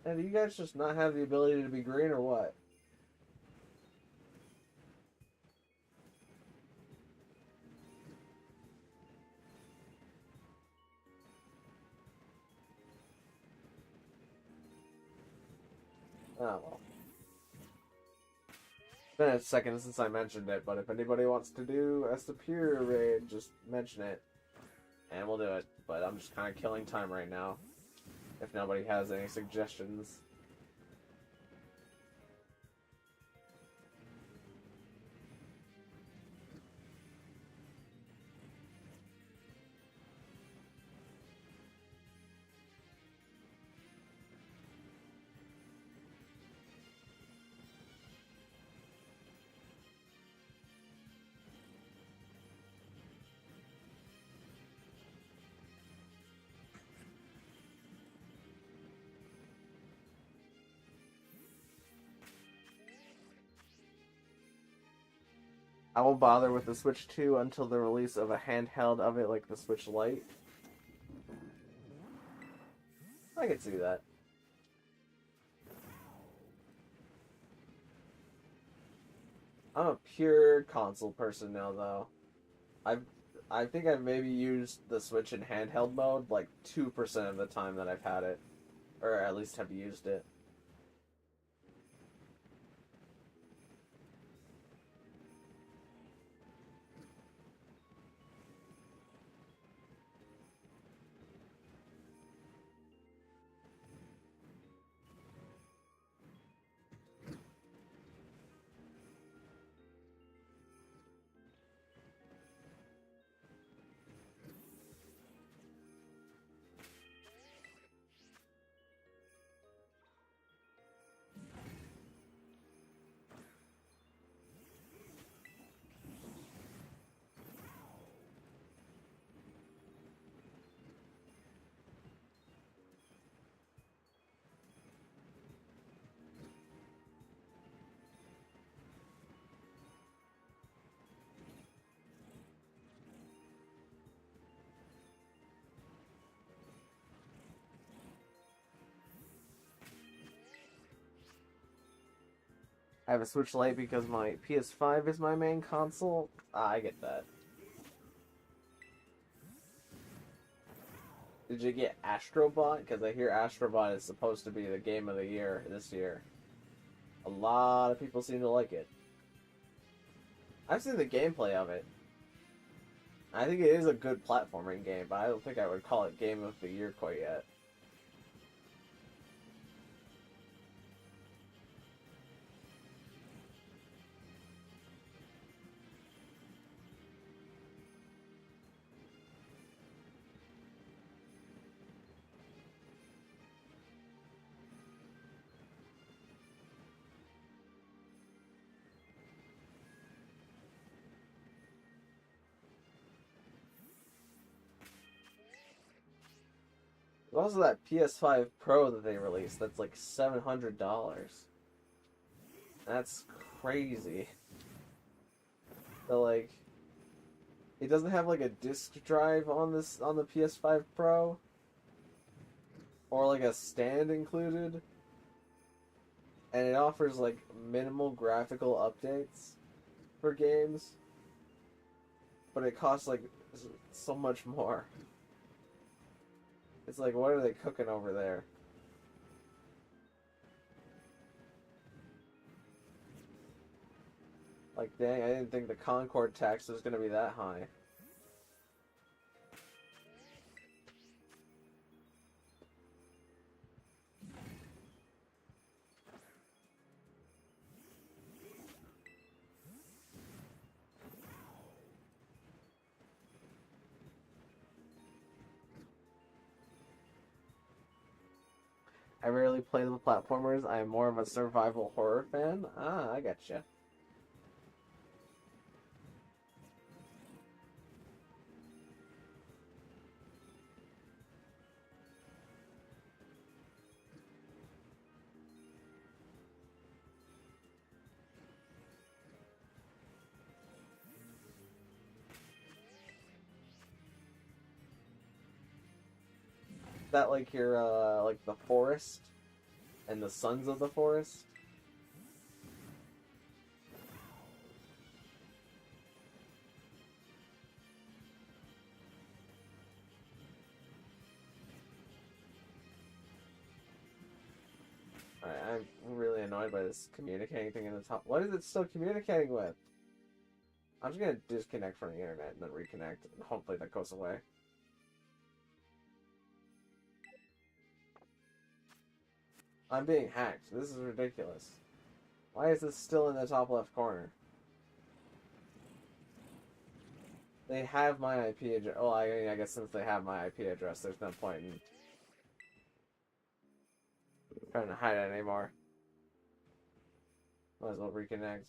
And do you guys just not have the ability to be green or what? Oh well. It's been a second since I mentioned it, but if anybody wants to do a Serperior raid, just mention it. And we'll do it. But I'm just kind of killing time right now. If nobody has any suggestions. I won't bother with the Switch 2 until the release of a handheld of it like the Switch Lite. I can see that. I'm a pure console person now, though. I think I've maybe used the Switch in handheld mode like 2% of the time that I've had it. Or at least have used it. I have a Switch Lite because my PS5 is my main console. I get that. Did you get Astrobot? Because I hear Astrobot is supposed to be the game of the year this year. A lot of people seem to like it. I've seen the gameplay of it. I think it is a good platforming game, but I don't think I would call it Game of the Year quite yet. There's also that PS5 Pro that they released that's like $700. That's crazy. So like, it doesn't have like a disc drive on the PS5 Pro, or like a stand included, and it offers like minimal graphical updates for games, but it costs like so much more. It's like, what are they cooking over there? Like, dang, I didn't think the Concord tax was gonna be that high. I rarely play the platformers. I am more of a survival horror fan. Ah, I gotcha. That like your like the forest and the Sons of the Forest? Alright, I'm really annoyed by this communicating thing in the top. What is it still communicating with? I'm just gonna disconnect from the internet and then reconnect, and hopefully that goes away. I'm being hacked. This is ridiculous. Why is this still in the top left corner? They have my IP address. Well, I guess since they have my IP address, there's no point in trying to hide it anymore. Might as well reconnect.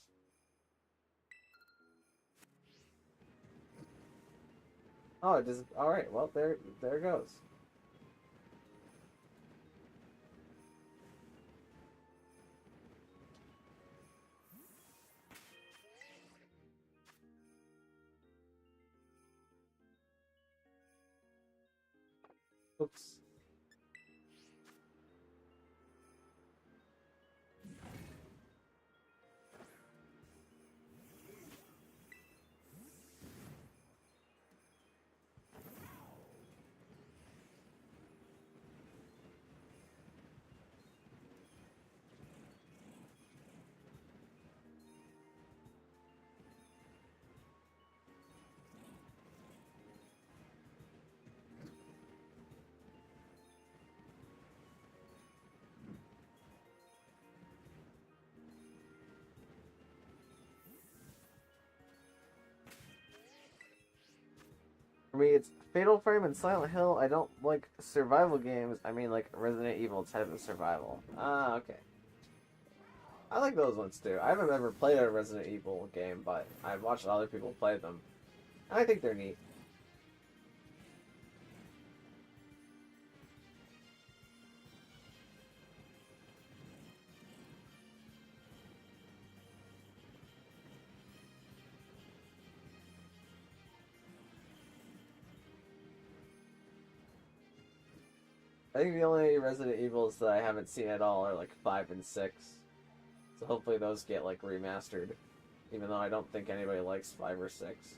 Oh, it does. All right. Well, there it goes. Oops. For me, it's Fatal Frame and Silent Hill. I don't like survival games. I mean, like Resident Evil type of survival. Ah, okay. I like those ones too. I haven't ever played a Resident Evil game, but I've watched other people play them. I think they're neat. I think the only Resident Evils that I haven't seen at all are like 5 and 6. So hopefully those get like remastered. Even though I don't think anybody likes 5 or 6.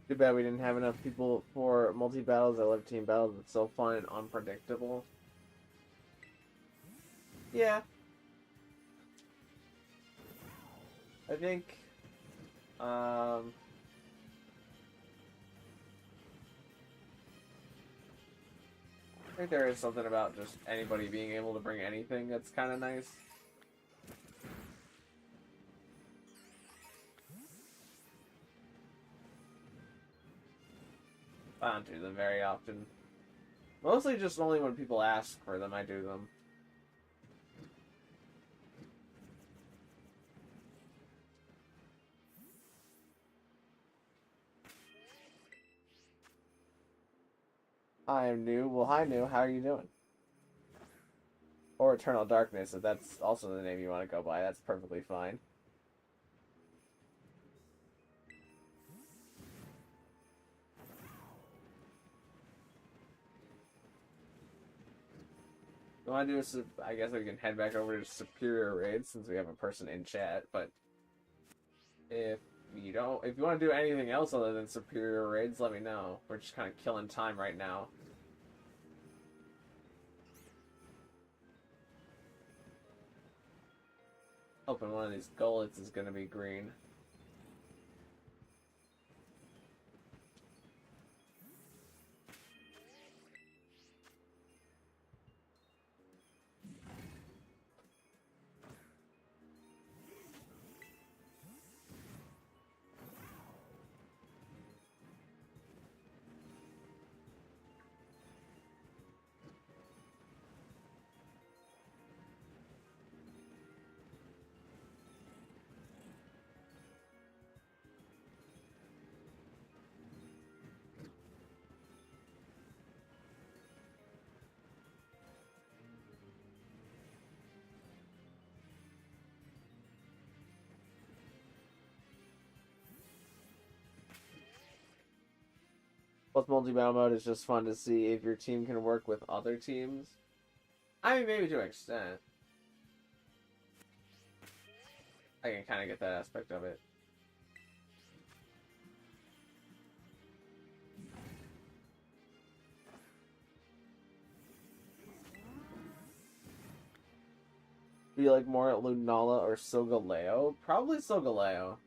Too bad we didn't have enough people for multi-battles. I love team battles. It's so fun and unpredictable. Yeah. I think... I think there is something about just anybody being able to bring anything that's kind of nice. I don't do them very often. Mostly just only when people ask for them, I do them. I am new. Well, hi, new. How are you doing? Or Eternal Darkness, if that's also the name you want to go by. That's perfectly fine. You want to do I guess we can head back over to Serperior Raid since we have a person in chat, but if you don't, if you want to do anything else other than Serperior Raids, let me know. We're just kind of killing time right now. Hoping one of these gullets is going to be green. Plus, multi-battle mode is just fun to see if your team can work with other teams. I mean, maybe to an extent. I can kind of get that aspect of it. Do you like more Lunala or Solgaleo? Probably Solgaleo.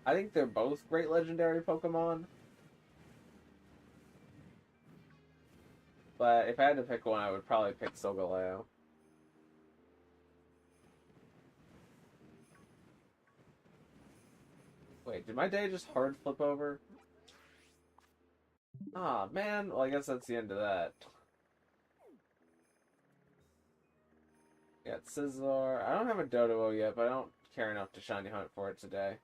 I think they're both great legendary Pokemon. But if I had to pick one, I would probably pick Solgaleo. Wait, did my day just hard flip over? Ah, man. Well, I guess that's the end of that. Got Scizor. I don't have a Doduo yet, but I don't care enough to shiny hunt for it today.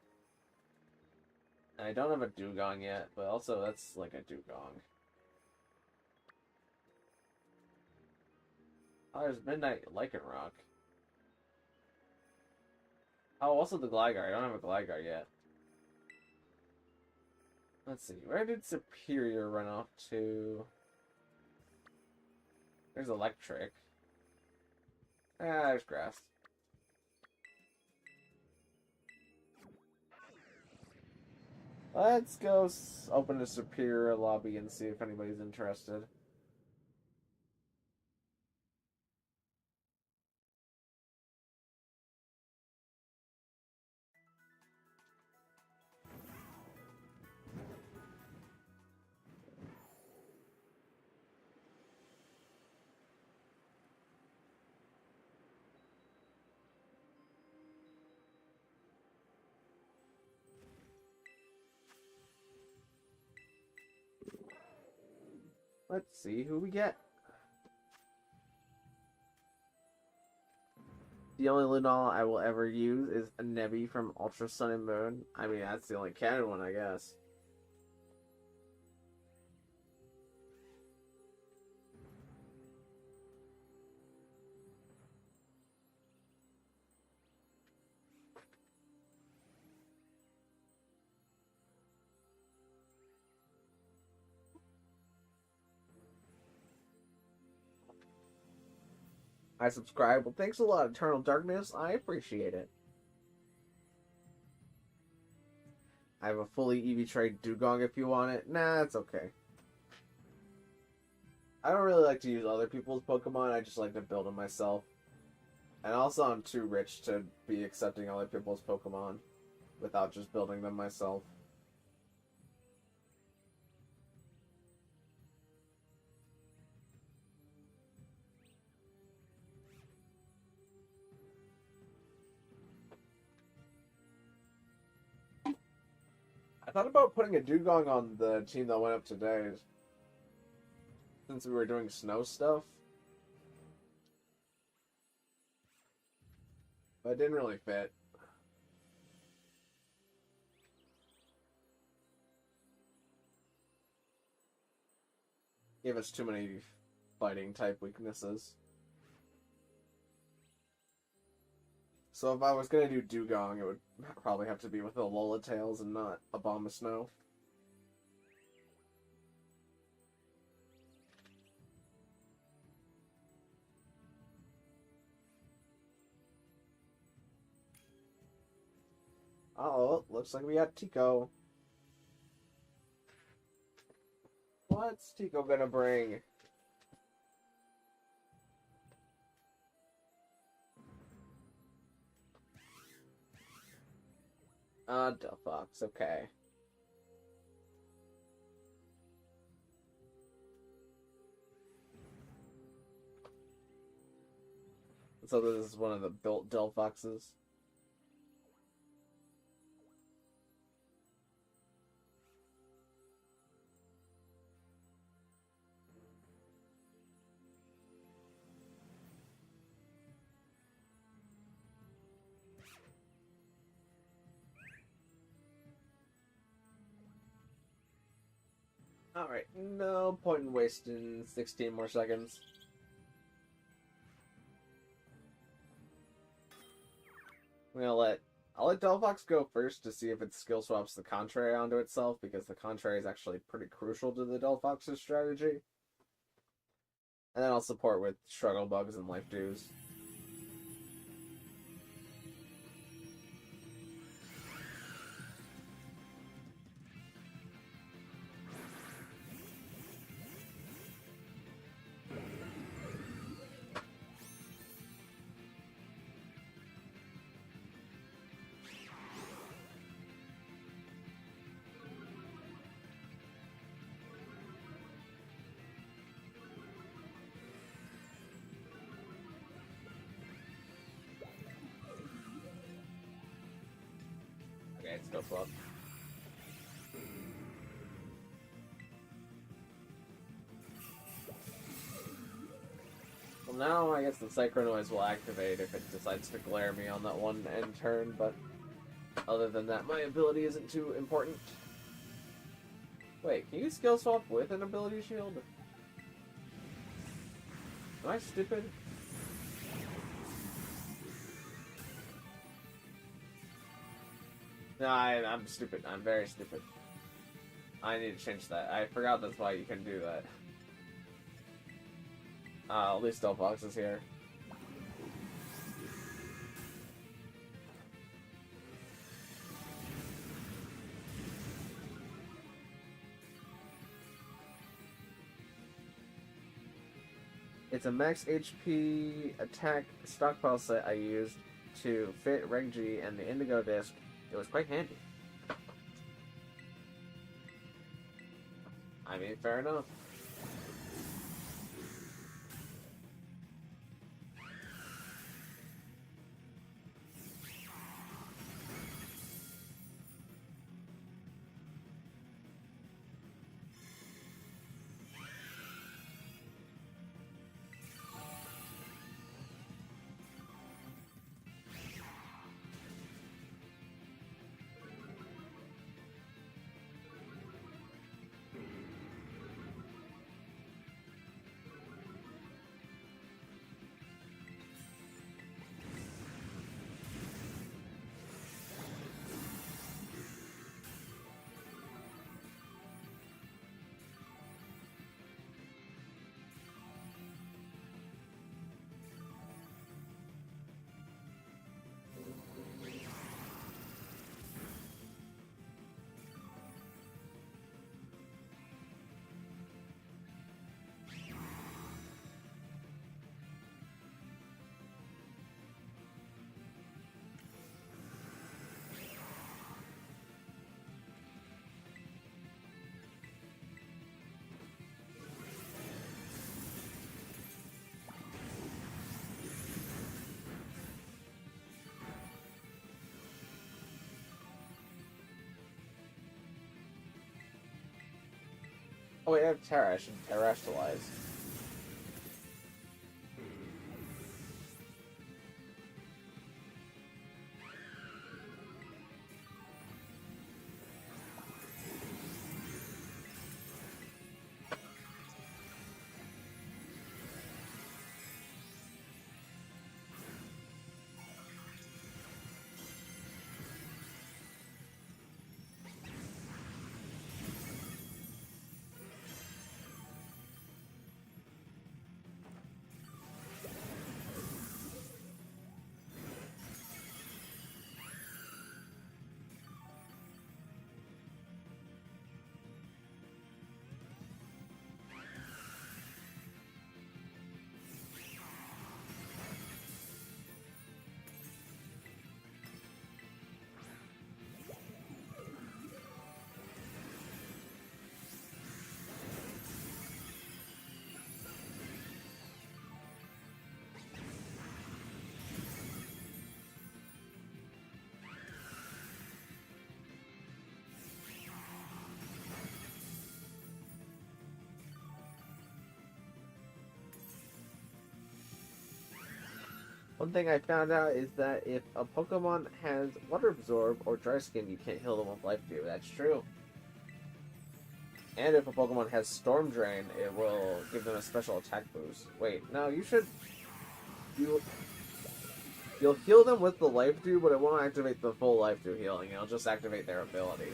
And I don't have a Dugong yet, but also that's like a Dugong. Oh, there's Midnight Lycanroc. Oh, also the Gligar. I don't have a Gligar yet. Let's see. Where did Serperior run off to? There's Electric. Ah, there's Grass. Let's go open a Serperior lobby and see if anybody's interested. Let's see who we get. The only Lunala I will ever use is a Nebby from Ultra Sun and Moon. I mean, that's the only canon one, I guess. I subscribe. Well, thanks a lot, Eternal Darkness. I appreciate it. I have a fully EV trade Dugong if you want it. Nah, it's okay. I don't really like to use other people's Pokemon, I just like to build them myself. And also I'm too rich to be accepting other people's Pokemon without just building them myself. I thought about putting a Dugong on the team that went up today, since we were doing snow stuff. But it didn't really fit. Gave us too many fighting type weaknesses. So if I was gonna do Dugong, it would probably have to be with a Alola Tails and not a Bomb of Snow. Oh, looks like we got Tico. What's Tico gonna bring? Delphox, okay. So this is one of the built Delphoxes. Alright, no point in wasting 16 more seconds. I'll let Delphox go first to see if it skill swaps the Contrary onto itself, because the Contrary is actually pretty crucial to the Delphox's strategy. And then I'll support with Struggle Bugs and Life Dews. Okay, let's go flop. Well, now I guess the Synchro Noise will activate if it decides to glare me on that one end turn, but other than that, my ability isn't too important. Wait, can you skill swap with an ability shield? Am I stupid? No, I'm stupid. I'm very stupid. I need to change that. I forgot that's why you can do that. At least Delphox is here. It's a max HP attack stockpile set I used to fit Reggie and the Indigo Disc. It was quite handy. I mean, fair enough. Oh wait, I have Tera. I should terrestrialize. One thing I found out is that if a Pokemon has Water Absorb or Dry Skin, you can't heal them with Life Dew. That's true. And if a Pokemon has Storm Drain, it will give them a special attack boost. Wait, no, you should... You'll heal them with the Life Dew, but it won't activate the full Life Dew healing. It'll just activate their ability.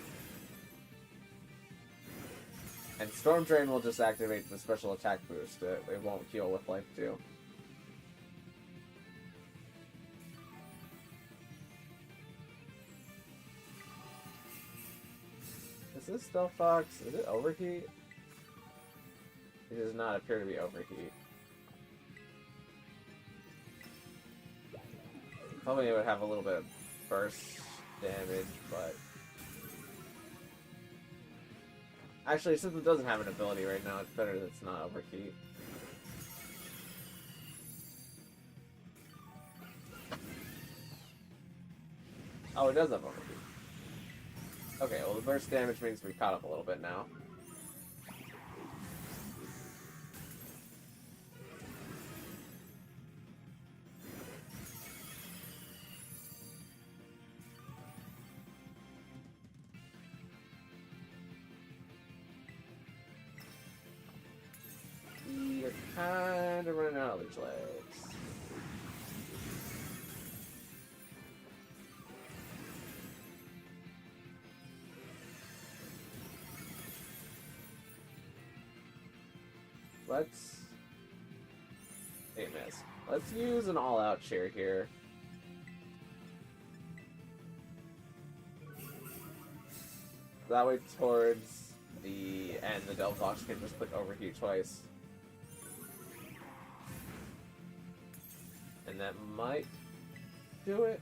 And Storm Drain will just activate the special attack boost. It won't heal with Life Dew. Is this Delphox? Is it Overheat? It does not appear to be Overheat. Hoping it would have a little bit of burst damage, but... Actually, since it doesn't have an ability right now, it's better that it's not Overheat. Oh, it does have Overheat. Okay, well the burst damage means we caught up a little bit now. You're kind of running out of leech legs. Hey, miss. Let's use an all-out cheer here. That way towards the end, the Delphox can just click Overheat twice. And that might do it.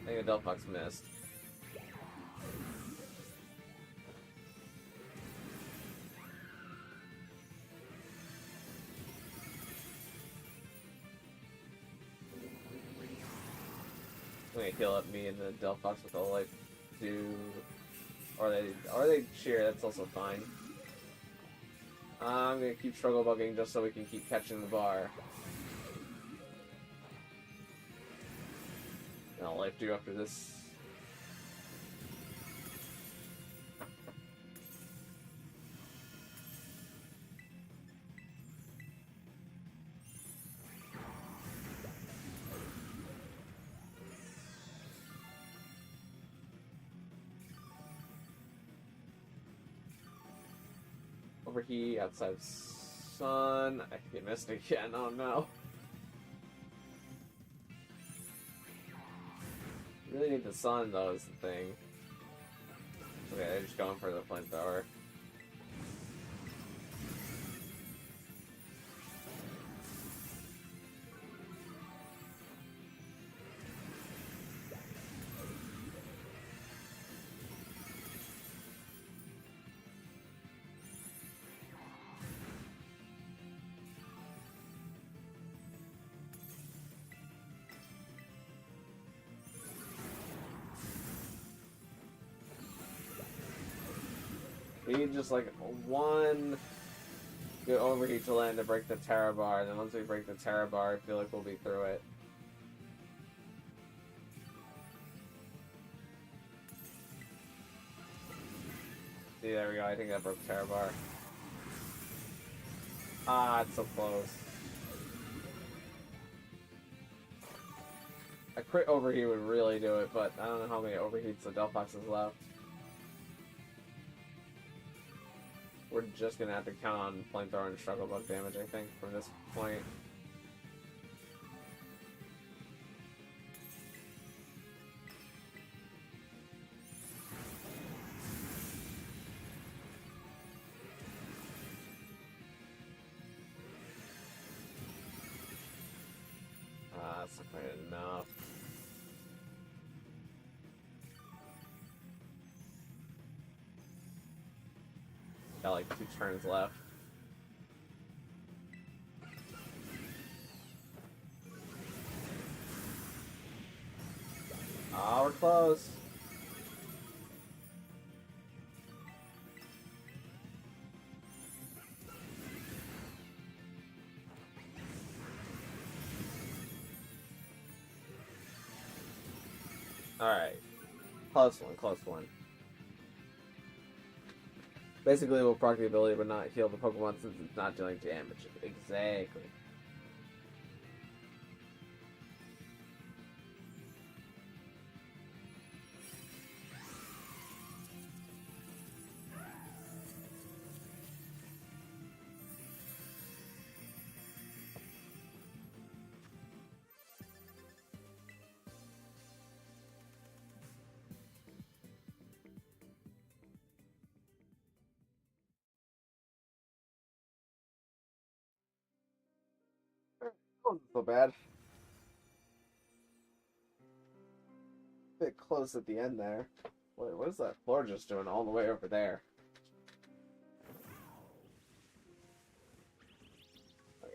I think the Delphox missed. I'm gonna heal up me and the Delphox with a Life Dew, or they cheer. That's also fine. I'm gonna keep struggle bugging just so we can keep catching the bar. And I'll Life Dew after this. Overheat, outside sun. I think I missed again. Oh no. Really need the sun though, is the thing. Okay, they're just going for the flamethrower. need just like one good overheat to land to break the Tera bar, and then once we break the Tera bar, I feel like we'll be through it. See, there we go. I think that broke Tera bar. Ah, it's so close. A crit overheat would really do it, but I don't know how many overheats the Delphox has left. We're just gonna have to count on flamethrower and struggle bug damage, I think, from this point. That's not quite enough. Got like 2 turns left. Ah, we're close. Alright. Close one, close one. Basically, we'll proc the ability but not heal the Pokemon since it's not doing damage. Exactly. That wasn't so bad. Bit close at the end there. Wait, what is that floor just doing all the way over there?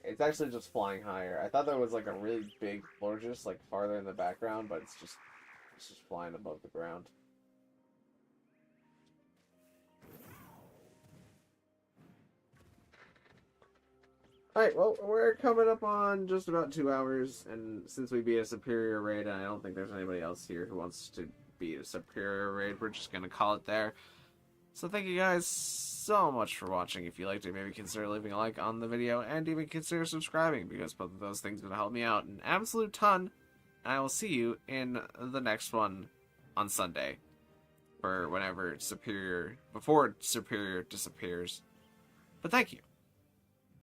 It's actually just flying higher. I thought there was like a really big floor just like farther in the background, but it's just flying above the ground. Alright, well, we're coming up on just about 2 hours, and since we beat a Serperior raid, and I don't think there's anybody else here who wants to beat a Serperior raid, we're just gonna call it there. So thank you guys so much for watching. If you liked it, maybe consider leaving a like on the video, and even consider subscribing, because both of those things would help me out an absolute ton. And I will see you in the next one on Sunday, for whenever before Serperior disappears. But thank you.